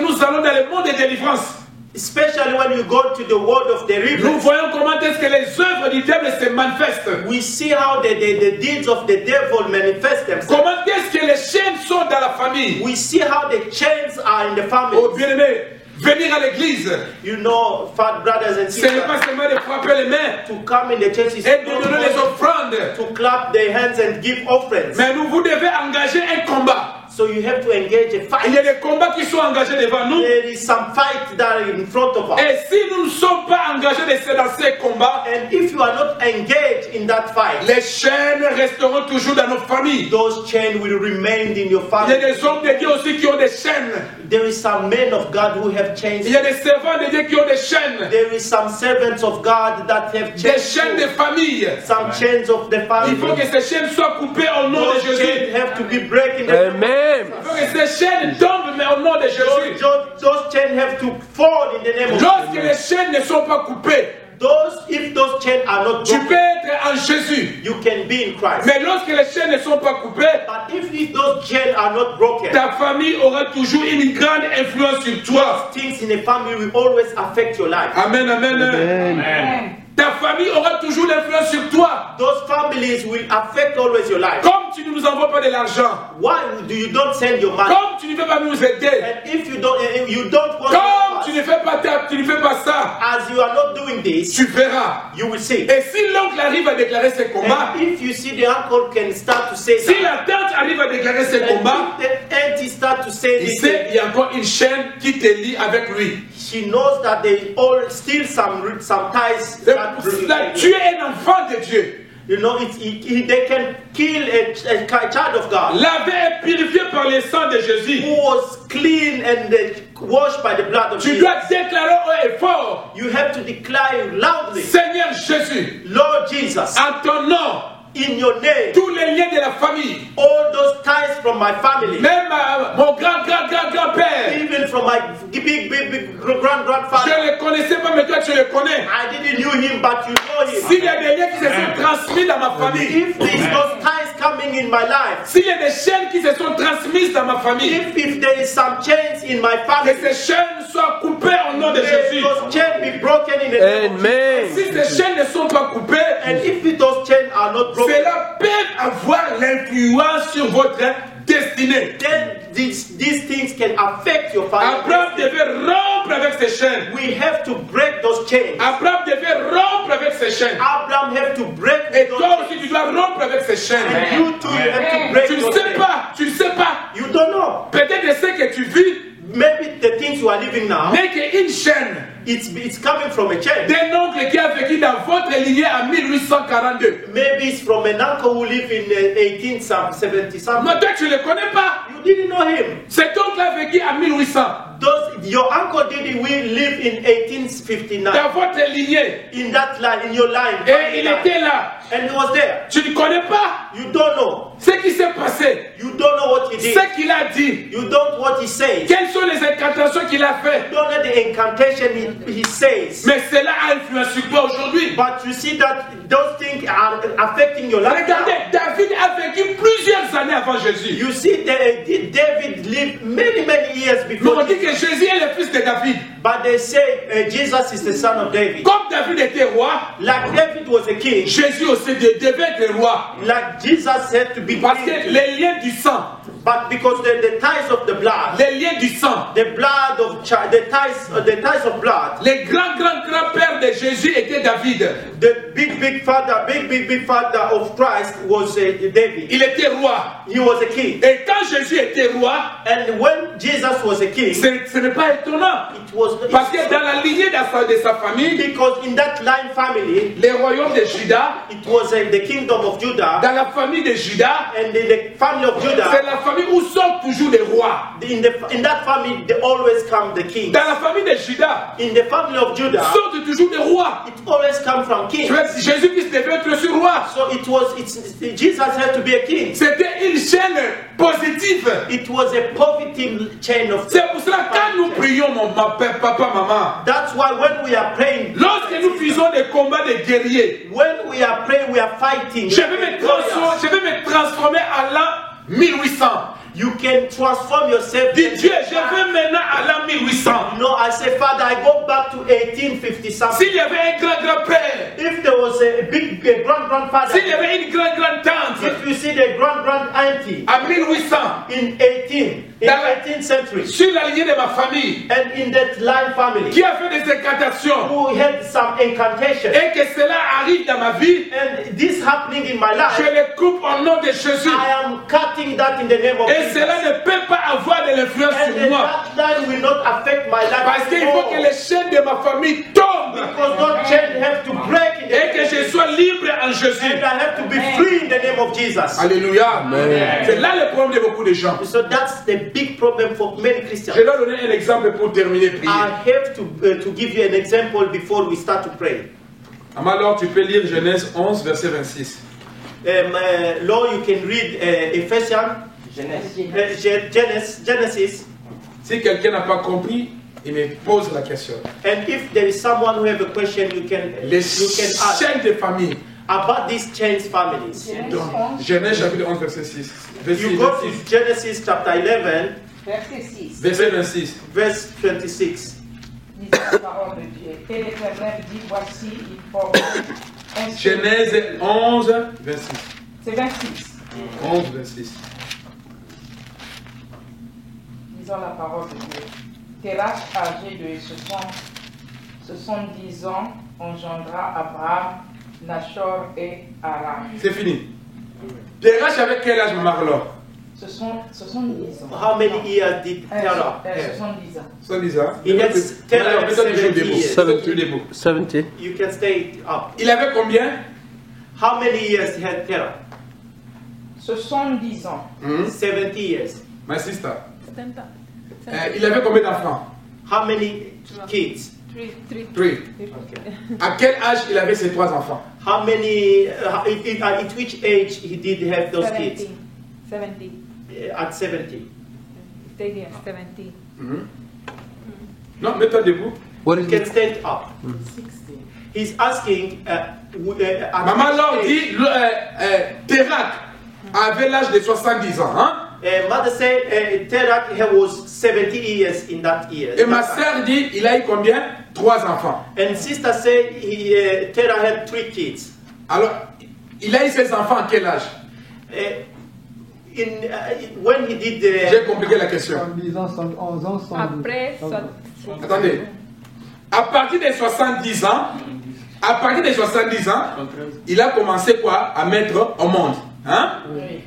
nous allons dans le monde des délivrances. Especially when you go to the world of Nous deliverance. voyons comment est-ce que les œuvres du diable se manifestent. We see how the deeds of the devil manifest themselves. Comment est-ce que les chaînes sont dans la famille. We see how the chains are in the Oh family. bien-aimé, venir à l'église, You know, fat brothers and ce n'est sisters, pas seulement de frapper les mains to come in the churches et de donner les offrandes. to clap their hands and give offerings. Mais vous devez engager un combat. So you have to engage a Il y fight. a des combats qui sont engagés devant nous. There is some fight that are in front of us. Et si nous ne sommes pas engagés dans ces combats, And if you are not engaged in that fight, les chaînes resteront toujours dans nos familles. those chains will remain in your Il y a family. des hommes de Dieu aussi qui ont des chaînes. There is some men of God who have chains. Il y a des servants de Dieu qui ont des chaînes. There is some servants of God that have Des chains. chaînes de famille. Some chains of the Il faut family. que ces chaînes soient coupées au nom de Those Jésus. chains have to be breaking. Amen. Il faut que ces chaînes tombent mais au nom de Jésus. Those chains have to fall in the name of Lorsque Jesus. les chaînes ne sont pas coupées, If those chains are not tu peux broken, être en Jésus. you can be in Christ. Mais lorsque les chaînes ne sont pas coupées, But if those chains are not broken, ta famille aura toujours une grande influence sur toi. things in a family will always affect your life. Amen, amen. Amen. Ta famille aura toujours l'influence sur toi. Those families will affect always your life. Comme tu ne nous envoies pas de l'argent, Why do you don't send your money? comme tu ne veux pas nous aider, And if you don't want comme tu to ne fais pas ça, as you are not doing this, tu verras. you will see. Et si l'oncle arrive à déclarer ses combats, And if you see the uncle can start to say si that, la tante arrive à déclarer ses combats, and if the auntie start to say il this, sait qu'il y a encore une chaîne qui te lie avec lui. she knows that they all still some ties. C'est pour cela, tu es un enfant de Dieu. You know, they can kill a child of God Lavé et purifié par le sang de Jésus. who was clean and washed by the blood of Tu Jesus. dois déclarer haut et fort, You have to declare loudly, Seigneur Jésus, Lord Jesus, en ton nom, in your name, tous les liens de la famille, all those ties from my family, même mon grand-grand-grand-grand-père, even from my big je grandfather. ne le connaissais pas, mais toi tu le connais. I didn't know him, but you know S'il him. y a des liens qui se sont transmis dans ma famille, If there's those ties coming in my life, s'il y a des chaînes qui se sont transmises dans ma famille, if there is some chains in my que family, ces chaînes soient coupées au nom de may Jésus. those chains be broken in the name of Jesus. Amen. Si ces chaînes ne sont pas coupées, And if those chains are not broken, cela peut avoir l'influence sur votre destinée. then these things can affect your family. Abraham devait rompre avec ses chaînes. We have to break those chains. Abraham devait rompre avec ses chaînes. Abraham have to break Et those toi chains. aussi tu dois rompre avec ses chaînes. And you too, you have to break Tu ne those sais chains. pas, tu ne sais pas. You don't know. Peut-être ce que tu vis Maybe the things you are living now, n'est qu'une chaîne it's coming from a chain. d'un oncle qui a vécu dans votre lignée en 1842. Maybe it's from an uncle who lived in 1870 something. Mais toi tu ne le connais pas. You didn't know him. Cet oncle a vécu en 1800. Your uncle didn't live in 1859. Dans votre lignée. In that line, in your line. Et il était là. And he was there. Tu ne connais pas You don't know. ce qui s'est passé. You don't know what he did. Ce qu'il a dit. You don't know what he says. Quelles sont les incantations qu'il a fait. You don't know the incantation he says. Mais cela a influence sur toi aujourd'hui. But you see that those things are affecting your life. Regardez, David a vécu plusieurs années avant Jésus. You see, David lived many years Mais before. on dit que Jésus est le fils de David. But they say Jesus is the son of David. Comme David était roi, Like David was a king, Jésus aussi devait être roi. like Jesus had to be Parce que king. les liens du sang, But because the ties of the blood, les liens du sang, the blood of the ties of blood, les grands-pères de Jésus étaient David. the big father of Christ was David. Il était roi. He was a king. Et quand Jésus était roi, And when Jesus was a king, ce n'est pas étonnant. Parce que dans la lignée de sa famille, because in that line family, les royaumes de Juda, it was the kingdom of Judah, dans la famille de Juda, and in the family of c'est Judah, la famille où sont toujours les rois. in that family, they always come the king. Dans la famille de Juda, In the family of Judah, sont toujours des rois. it always comes from kings. Jésus-Christ devait être aussi roi. So Jesus had to be a king. C'était une chaîne positive. It was a positive chain of. C'est pour cela que quand nous prions, mon papa, maman, That's why when we are praying, lorsque nous faisons des combats de guerriers, when we are praying, we are fighting. je vais me transformer à l'an 1800. You can transform yourself. Dis Dieu, je vais maintenant à l'an 1800. No, I say, Father, I go back to 1850 something. S'il y avait un grand-père, If there was a big grand-grandfather, s'il y avait une grand-tante, if you see the grand-auntie à 1800, in 18th century, sur la lignée de ma famille, and in that line family, qui a fait des incantations, who had some incantation, et que cela arrive dans ma vie, and this happening in my je life, le coupe au nom de Jésus. I am cutting that in the name of Et Jesus. cela ne peut pas avoir de l'influence And sur moi. that line will not affect my life. Parce qu'il faut que les chaînes de ma famille tombent. Because those chains have to break in the Et que je sois libre en Jésus. and I have to be free in the name of Jesus. Alléluia. C'est là le problème de beaucoup de gens. So that's the big problem for many Christians. Je vais donner un exemple pour terminer prier. I have to give you an example before we start to pray. Alors tu peux lire Genèse 11, verset 26. Lord, you can read Ephesians, Genesis. Si quelqu'un n'a pas compris, il me pose la question. And if there is someone who have a question, you can ask chaînes de famille. about these changed families. Donc, Genèse chapitre 11, verset 6. You go to Genesis chapter 11, Verset 6. Verset 26. verse 26. Lisons la parole de Dieu. Et l'Éternel dit, voici, il forme un seul. Genèse 11, 26. C'est 26. 11, 26. Lisons la parole de Dieu. Terach, âgé de 70 ans, engendra Abraham, Nachor et Haran. C'est fini. Terach avec quel âge, Marlon? 70 ans. How many years did Terah have? 70 ans. 70 ans. Il a Terah had 70 years. 70. You can stay up. Il avait combien? How many years had Terah? 70 ans. 70 years. My sister. Il avait combien d'enfants? How many kids? 3. À quel âge il avait ses 3 enfants? How many? At which age he did have those kids? 70. At 70. Stay here, 70. Non, mets-toi debout. What You is can it? stand up. He's asking. Maman Laure dit Terach avait l'âge de 70 ans. Hein? Mother said Terah was 70 years in that year. Et ma sœur dit il a eu combien? 3 enfants. And sister said Terah had 3 kids. Alors, il a eu ses enfants à quel âge? When he did J'ai compliqué la question. 70 ans, 71 ans, 72. Après, Attendez. À partir des 70 ans, il a commencé quoi? À mettre au monde. Hein? Oui.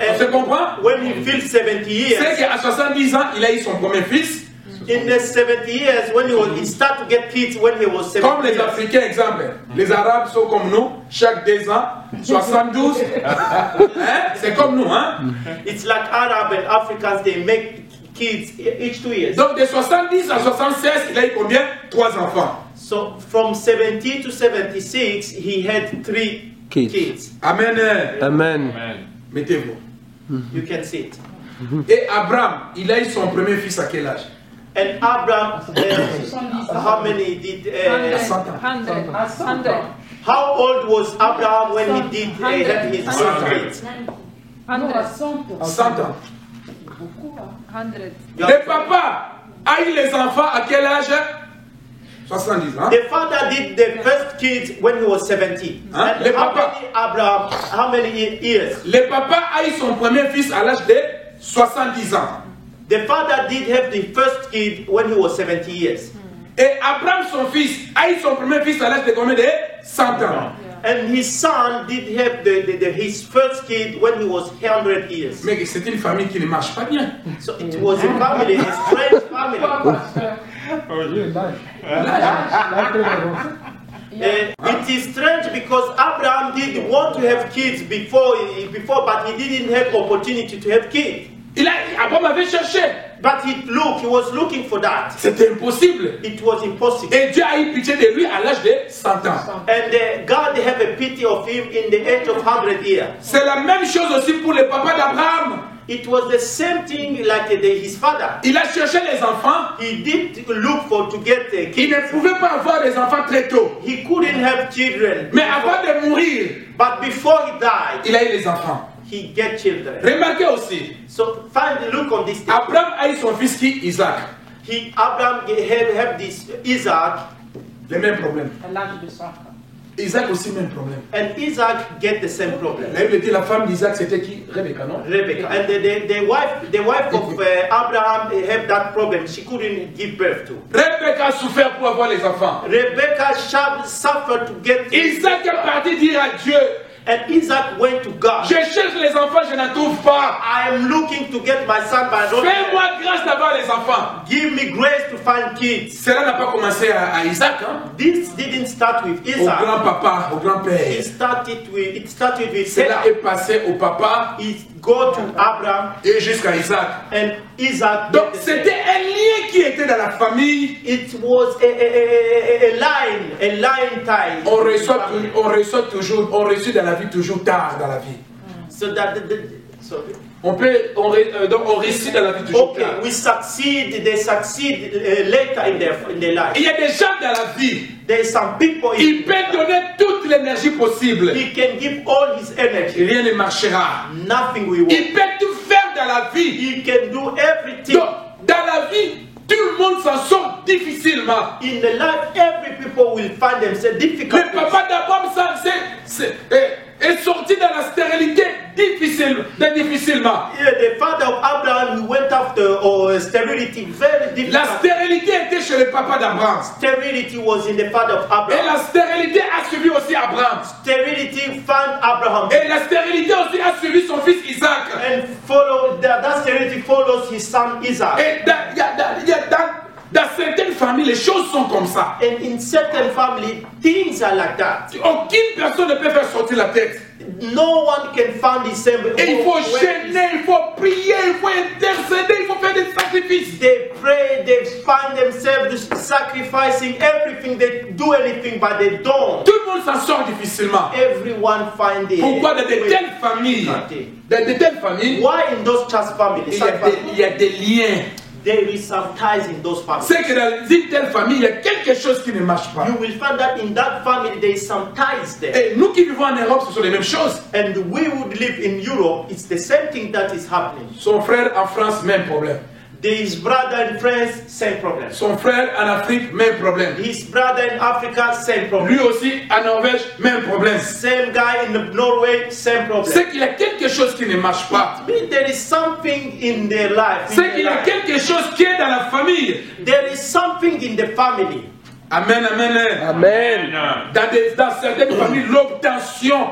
On se comprend? When he filled 70 C'est years, qu'à 70 ans, il a eu son premier fils. in the 70 years, when he started to get kids when he was 70 Comme les years. Africains, exemple. Les Arabes sont comme nous, chaque 2 ans, 72. Hein? C'est comme nous, hein? It's like Arab and Africans, they make kids each 2 years. Donc de 70 à 76, il a eu combien? 3 enfants. So from 70 to 76, he had 3 kids. Amen. Amen. Mettez-vous. You can see it. Et Abraham, il a eu son premier fils à quel âge? And Abraham, how many did? 100. How old was Abraham when he did have his first kids? 100. 100 ans. 100. Le papa a eu les enfants à quel âge? 70 ans. The father did the first kids when he was 70. Hein? And how many years? Le papa a eu son premier fils à l'âge de 70 ans. The father did have the first kid when he was 70 years. Et Abraham, son fils, a eu son premier fils à l'âge de combien? De 100 ans. And his son did have his first kid when he was 100 years. Mais c'est une famille qui ne marche pas bien. So it was a family, a strange family. It is strange because Abraham did want to have kids before, but he didn't have opportunity to have kids. Abraham avait cherché. But he was looking for that. C'était impossible. It was impossible. Et Dieu a eu pitié de lui à l'âge de 100 ans. And God have a pity of him in the age of 100 years. C'est la même chose aussi pour le papa d'Abraham. It was the same thing like his father. Il a cherché les enfants. He did look for to get Il kids. ne pouvait pas avoir des enfants très tôt. He couldn't have children. Mais avant de mourir, But before he died, il a eu les enfants. he get children. Remarquez aussi, So look on this thing. Abraham a eu son fils qui, Isaac. Abraham have this Isaac, Le même problème. À l'âge de 100 ans. Isaac aussi, même problème. and Isaac get the same problem. La Bible dit la femme d'Isaac c'était qui? Rebecca, non? Rebecca, and the wife of Abraham have that problem. She couldn't give birth to. Rebecca a souffert pour avoir les enfants. Rebecca suffered to get. Isaac est parti dire à Dieu, And Isaac went to God. je cherche les enfants, je n'en trouve pas. I am looking to get my son by Fais-moi grâce d'avoir les enfants. Give me grace to find kids. Cela n'a pas commencé à Isaac, hein? This didn't start with Au Isaac. grand-papa, au grand-père. It started with Cela Sarah. est passé au papa It go to Abraham et jusqu'à Isaac. and Isaac. Donc c'était un lien qui était dans la famille. It was a line tie. On reçoit toujours, on reçoit dans la vie toujours tard dans la vie. So that sorry. Donc on réussit dans la vie toujours Okay, tard. we succeed. They succeed later in their life. Il y a des gens dans la vie, There is some people. il peut donner toute l'énergie possible. He can give all his energy. Rien ne marchera. Nothing will work. Il peut tout faire dans la vie. He can do everything. Donc, dans la vie, tout le monde s'en sort difficilement. In the life, every people will find themselves difficult. Le papa d'Abraham est sorti dans la stérilité difficilement. Yeah, the father of Abraham went after sterility very difficult. La stérilité était chez le papa d'Abraham. Sterility was in the father of Et Abraham. la stérilité a suivi aussi Abraham. Sterility found Abraham. Et la stérilité aussi a suivi son fils Isaac. And that sterility follows his son Isaac. Et dans certaines familles, les choses sont comme ça. And in certain family, things are like that. Aucune personne ne peut faire sortir la tête. No one can find the same. Et il faut gêner, il faut prier, il faut intercéder, il faut faire des sacrifices. They pray, they find themselves sacrificing everything, they do anything, but they don't. Tout le monde s'en sort difficilement. Everyone find it. Pourquoi dans de telles familles, Why in those church families? il y a des liens. There is some ties in those families. C'est que dans une telle famille, il y a quelque chose qui ne marche pas. You will find that in that family there is some ties there. Et nous qui vivons en Europe, ce sont les mêmes choses. And we would live in Europe, it's the same thing that is happening. Son frère en France, même problème. His brother in France, same problem. Son frère en Afrique, même problème. His brother in Africa, same problem. Lui aussi en Norvège, même problème. Same guy in Norway, same problem. C'est qu'il y a quelque chose qui ne marche pas. There is something in their life. C'est qu'il y a quelque chose qui est dans la famille. There is something in the family. Amen, amen. Amen. Dans certaines familles, l'obtention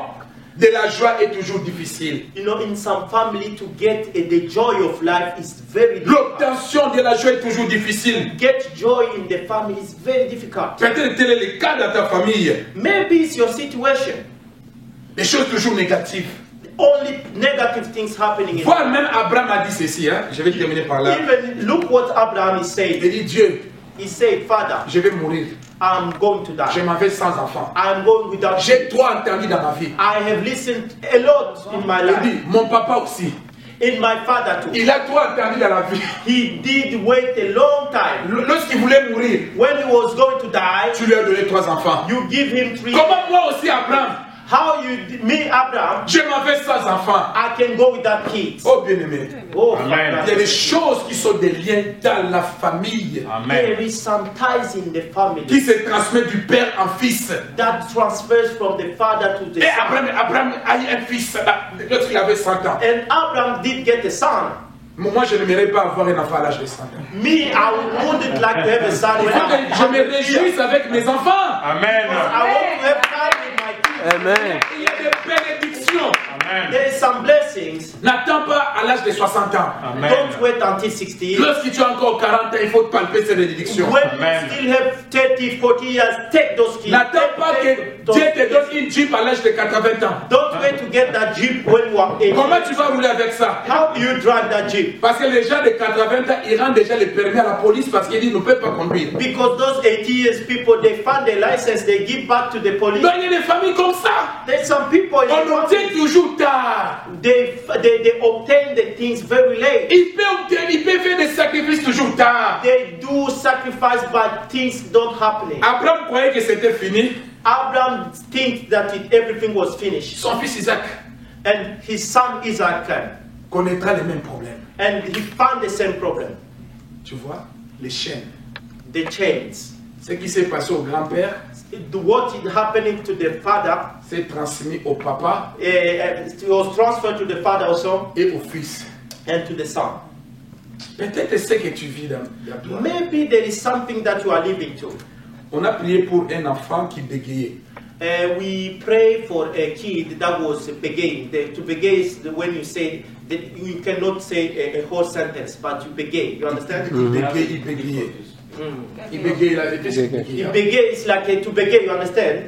de la joie est toujours difficile. You know, in some family, to get the joy of life is very difficult. L'obtention de la joie est toujours difficile. Get joy in the family is very difficult. Peut-être tel est le cas dans ta famille. Maybe it's your situation. Des choses toujours négatives. Only negative things happening in Voire même Abraham a dit ceci, hein? Je vais terminer par là. Even look what Abraham is saying. Il dit Dieu, He said, Father, je vais mourir. I'm going to Je die. m'en vais sans enfant. I'm going without J'ai children. trop entendu dans ma vie. I have listened a lot in my Il life. dit, mon papa aussi. In my father too. Il a trop attendu dans la vie. He did wait a long time. Lorsqu'il voulait mourir, When he was going to die, tu lui as donné 3 enfants. you give him 3. Comment moi aussi, Abraham, How me, Abraham, je m'avais 100 enfants. I can go with that kid. Oh bien-aimé, Oh, Amen. il y a des choses qui sont des liens dans la famille, There Amen. is some ties in the qui family se transmettent du père en fils. that transfers from the father to the Et son. Abraham a eu un fils lorsqu'il avait 100 ans. And Abraham did get a son. Moi, je n'aimerais pas avoir un enfant à l'âge de 100 ans. Me, I wouldn't like to have a son Il when faut que je me I'm réjouisse avec mes enfants. Amen. I want to have time with my kids. Amen. Il y a des bénédictions. Amen. There is some blessings. N'attends pas à l'âge de 60 ans. Amen. Don't wait until 60 years. Lorsque tu as encore 40 ans, il faut palper ces bénédictions. When Amen. you still have 30, 40 years, take those kids. N'attends pas que those Dieu te kids. donne une Jeep à l'âge de 80 ans. Don't wait to get that Jeep when you are 80. Comment tu vas rouler avec ça? How do you drive that Jeep? Parce que les gens de 80 ans, ils rendent déjà le permis à la police parce qu'ils disent ne peuvent pas conduire. Donc Because those 80 years people, they find their license, they give back to the police. il y a des familles comme ça. There's some people in On the obtient family, toujours tard. they obtain the things very late. Il peut faire des sacrifices toujours tard. They do sacrifice, but things don't happen. Abraham croyait que c'était fini. Abraham thinks that everything was finished. Son fils Isaac And his son Isaac came. connaîtra les mêmes problèmes. And he found the same problem. Tu vois, les chaînes. The chains. Ce qui s'est passé au grand-père What is happening to the father, s'est transmis au papa it was transferred to the father also et au fils. and to the son. Peut-être ce que tu vis dans toi. Maybe there is something that you are living to. On a prié pour un enfant qui bégayait. We pray for a kid that was begaying. To begay is when you say that you cannot say a whole sentence, but you begay. You understand? Il bégayait. Il bégayait, il avait fait ce qu'il If bégayait. begay is like to begay. You understand?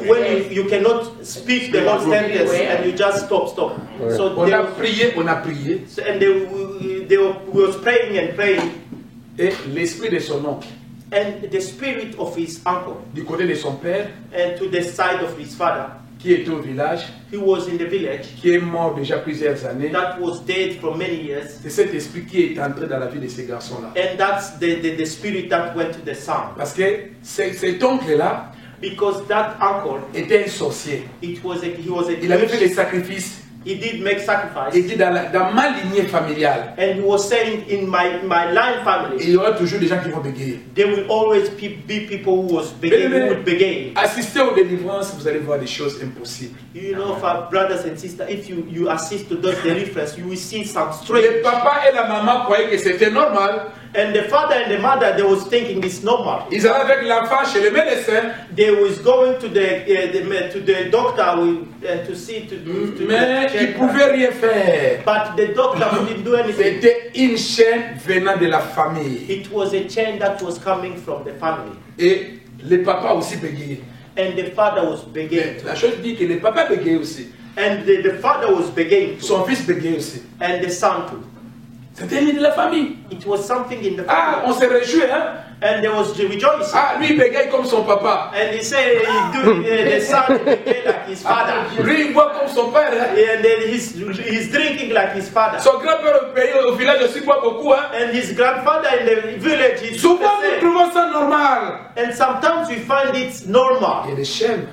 When you cannot speak the whole sentence and you just stop. So On they, a prié, and they was praying and praying, et l'esprit de son oncle, and the spirit of his uncle du côté de son père, and to the side of his father, qui était au village, he was in the village, qui est mort déjà plusieurs années, that was dead for many years. c'est cet esprit qui est entré dans la vie de ces garçons-là. And that's the spirit that went to the son. Parce que cet oncle-là Because that uncle, était un sorcier. he was a Il avait fait des sacrifices. he did make sacrifice. Il dit dans ma lignée familiale, And he was saying, in my line family, il y aura toujours des gens qui vont bégayer. there will always be people who would begay. Assistez aux délivrances, vous allez voir des choses impossibles. You know, for brothers and sisters, if you assist to those deliverance, you will see some Le strange. papa et la maman croyaient que c'était normal. And the father and the mother, they was thinking it's normal. Ils allaient avec l'enfant chez le médecin, They was going to the doctor to see to mais ils ne check. pouvaient rien faire. But the doctor couldn't do anything. C'était une chaîne venant de la famille. It was a chain that was coming from the family. Et le papa aussi bégayait. And the father was begging. La chose dit que le papa bégayait aussi. And the father was begging. Son fils bégayait aussi. And the son too. C'était lié de la famille. It was something in the Ah, on family. se réjouit, hein? And there was rejoicing. Ah, lui, il bégaye comme son papa. And he said the son begged like his father. Lui, il boit comme son père. Hein? And then he's drinking like his father. Son grand-père au pays, au village aussi, boit beaucoup. Hein? And his grandfather in the village is Souvent, the nous same. trouvons ça normal. And sometimes we find it Il y normal, a des chaînes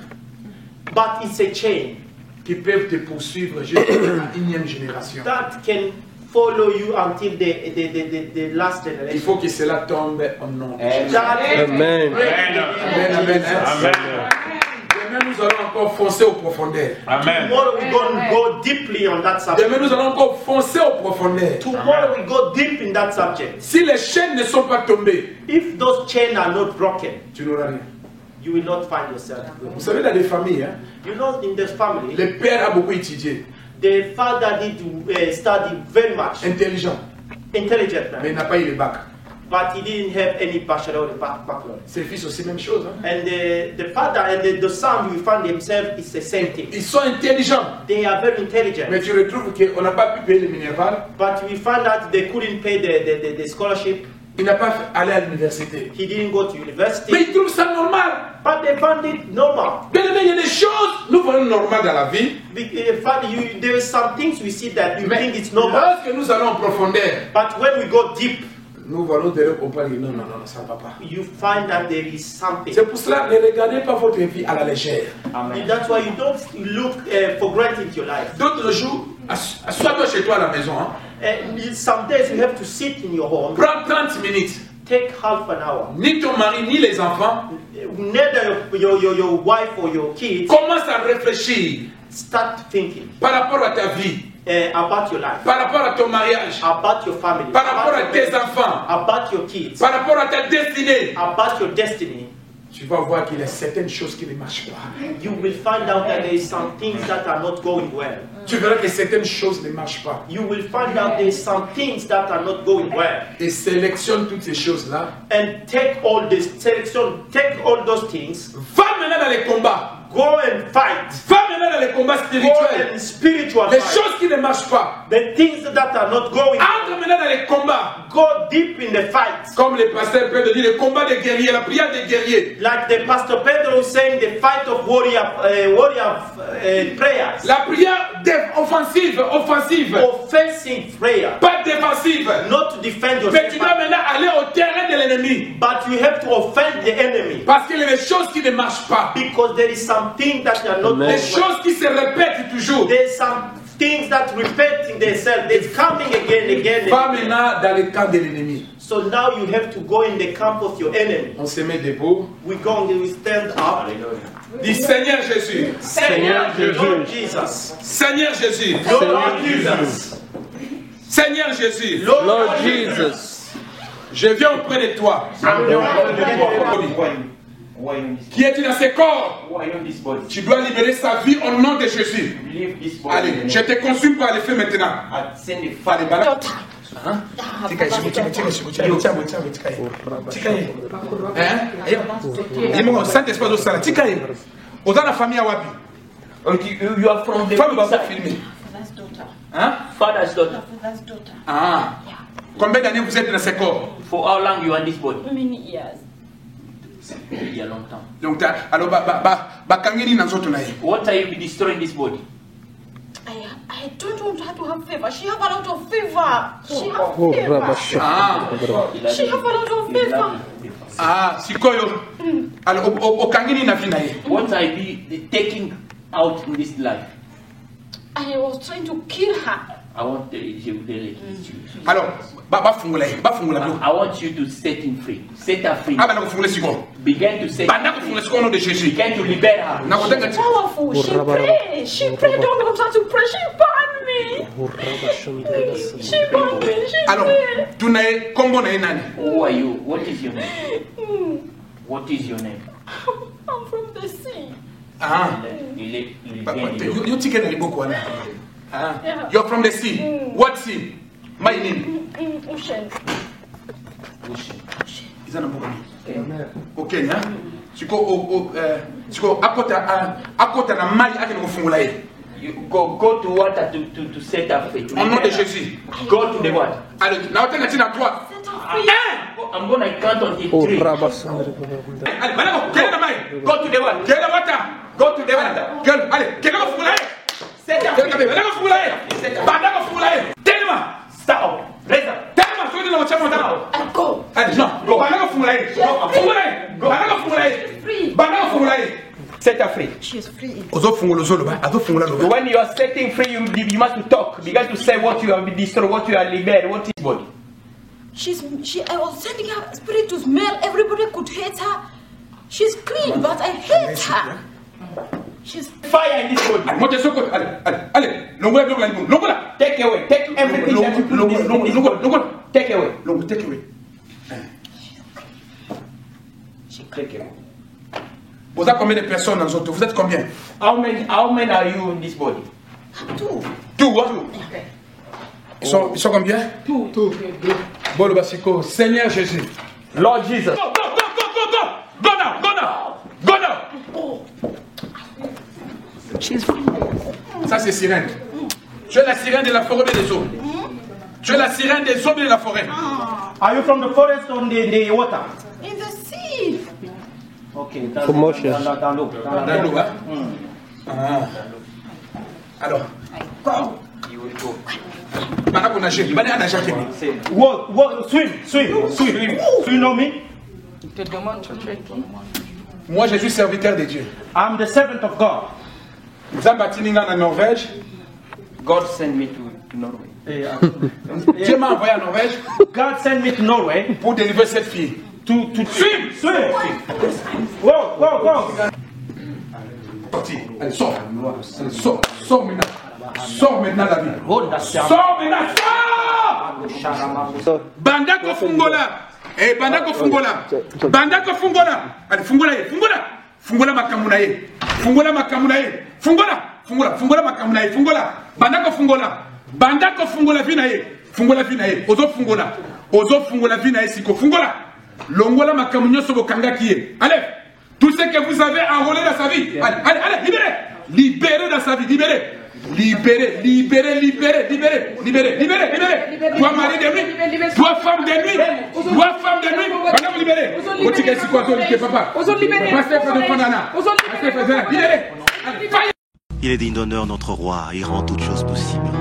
but it's a chain qui peuvent te poursuivre jusqu'à la 1e génération. that can follow you until the last Il generation. faut que cela tombe au nom de Jésus. That Amen. Amen, amen. Amen. Demain, nous allons encore foncer aux profondeurs. Amen. Tomorrow we're going to go deeply on that subject. Demain, nous allons encore foncer aux profondeurs. Tomorrow we go deep in that subject. Si les chaînes ne sont pas tombées, If those chains are not broken, tu n'auras rien. you will not find yourself. Vous savez, dans des familles, hein, You know, in this family, le père a beaucoup étudié, the father did study very much, intelligent, intelligent mais il man, n'a pas eu le bac. but he didn't have any bachelor or baccalaureate. Ses fils aussi, même chose. Hein. And the father and the son, you find himself is the same thing. Ils sont intelligents, They are very intelligent, mais tu retrouves qu'on n'a pas pu payer le minéral. but we find out they couldn't pay the scholarship. Il n'a pas allé à l'université. He didn't go to Mais university, il trouve ça normal. but they found it normal. Bien aimé, il y a des choses, nous voyons normales dans la vie. In fact, there are some things we see that you Mais think it's normal, lorsque nous allons en profondeur, but when we go deep, nous allons derrière comprendre que non, non, non, ça ne va pas. you find that there is something. C'est pour cela, ne regardez pas votre vie à la légère. And that's why you don't look for granted your life. D'autres jours, assois-toi chez toi à la maison. Hein. Some days you have to sit in your home, Prends 30 minutes. take half an hour. Ni ton mari, ni les enfants. Neither your wife or your kids Commence à réfléchir start thinking par rapport à ta vie, about your life, par rapport à ton mariage, about your family, par rapport à about, tes your, enfants, about your kids, par rapport à ta destinée. about your destiny. Tu vas voir qu'il y a certaines choses qui ne marchent pas. You will find out that there is some things that are not going well. Tu verras que certaines choses ne marchent pas. You will find out there is some things that are not going well. Et sélectionne toutes ces choses-là. And take all this selection, take all those things, Va maintenant dans les combats. go and fight. Va maintenant dans les combats Go spirituels. and spiritual Les fight. choses qui ne marchent pas. The things that are not going well. Entre maintenant dans les combats. Go deep in the fight. Comme le pasteur Pedro dit, le combat des guerriers, la prière des guerriers. Like the Pastor Pedro is saying, the fight of warrior prayers. La prière offensive, offensive. Offensive prayer. Pas défensive. Not to defend Mais tu dois yourself, maintenant aller au terrain de l'ennemi. but you have to offend the enemy. Parce qu'il y a des choses qui ne marchent pas. Because there is something that are not Amen. going Des well. choses qui se répètent toujours. There's some things that repeating themselves. It's coming again, again. Va And again. maintenant dans le camp de l'ennemi. So now you have to go in the camp of your enemy. On se met debout. We go and we stand up. Dis Seigneur Jésus. Seigneur Jésus. Lord Jesus. Seigneur Jésus. Lord Jesus. Seigneur Jésus. Lord Jesus, Je viens auprès de toi. Qui est dans ce corps. Tu dois libérer sa vie au nom de Jésus. Allez, je te consume par les feux maintenant. Allez, balade. Saint-Esprit de Sala, tikaye. Oza na famille wapi? You are from the Femme va side. filmer. Father's daughter. Hein? Father's daughter. Father's daughter. Ah. Combien d'années vous êtes dans ce corps? For how long you are in this body? Many years. Il y a longtemps. Donc, alors, bakangeli na nzoto na ye. What are you destroying this body? I don't want her to have fever. She have a lot of fever. She have oh fever. Rabasha, Ah. She have a lot of fever. Ah, sikoyo. Alors, okangeli na vie na ye. What are you taking out in this life? I was trying to kill her. I want Alors, bafungula ye, bafungula blo. I want you to set him free. Set her free. Ah, bana kufungula siko. Begin to set. Bana kufungula siko au nom de Jésus. Begin to liberate her. Na kutanga ti. Powerful. She prayed. She prayed. Don't want her to pray. She burned me. oh Rabasha, She burned me. She Alors, prayed. tunaye kombo na ye nani? Who are you? What is your name? What is your name? I'm from the sea. Ah. You take it liboko wana. Ah. Yeah. You're from the sea. What sea? My name. Ocean. Is that a Okay, yeah. Siko akota na mali ake kufungula ye. You go to water to set her free. Au nom de Jésus. Go to the water. Allez, na otanga tina 3. I'm gonna count on it. oh 3. Rabasha, Allez, banako, kele na mai. Go to the water. Kele na water. Go to the water. Kele, allez, kele ko fungula ye. Set her Kele free. ka banako fungula ye. Banako fungula ye. Telema. Stop. Raise up. Telema, so na wacha mota. I go. Allez, non. Go. Banako fungula ye. Fungula ye. Banako fungula ye. Free. Banako fungula ye. Set her free. She is free. Ozofungula ozoloba, azofungula loba. When you are setting free, you must talk. Begin to say what you have destroyed, what you are liberated, what is body. I was sending her spirit to smell. Everybody could hate her. She's clean, but I hate her. She's Fire in this body. Mote soko, allez, longola bloc la limu, longola. Take away. Take everything that you put in this. Longola. Take away. Longo, take away. Take away. Vous êtes combien de personnes dans autres? Vous êtes combien? How many are you in this body? two. Tout, hein? Ils sont combien? Tout. Bon, le basiko, Seigneur Jésus. Lord Jesus. Go now. She's free. Ça, c'est sirène. Tu es la sirène de la forêt des eaux. Tu es la sirène des eaux de la forêt. Are you from the forest or the water? In the sea. Okay. From Moshe. Dans l'eau. Dans l'eau, hein? Ah. Alors, maintenant qu'on nage, il va aller nager. Swim. Do you know me? Il te demande tu es qui? Moi, je suis serviteur de Dieu. I'm the servant of God. Vous avez bâti en Norvège. God sent me to Norway. Dieu m'a envoyé en Norvège God sent me to Norway pour délivrer cette fille. to swim. Go. Sorti. Allez, sors. Allez, sors maintenant. Sors maintenant, David. Sors maintenant. Sors. Bandako fungola. Bandako fungola. Allez, fungola makamuna ye. Fungola makamuna ye. Bandako fungola vina ye. Ozo fungola vina ye siko. Fungola. Longola makamunyo sobo kanga kiye. Allez. Tout ce que vous avez enrôlé dans sa vie. Allez, libérez. Libérez dans sa vie. Libérez. Toi, mari de nuit. Toi, femme de nuit. Madame, libérez. Il est digne d'honneur, notre roi. Il rend toutes choses possibles.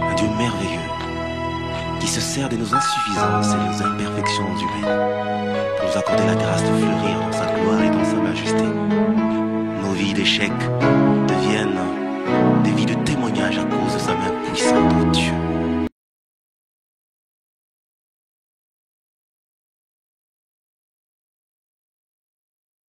Un Dieu merveilleux qui se sert de nos insuffisances et de nos imperfections humaines pour nous accorder la grâce de fleurir dans sa gloire et dans sa majesté. Nos vies d'échecs deviennent des vies de témoignage à cause de sa main puissante.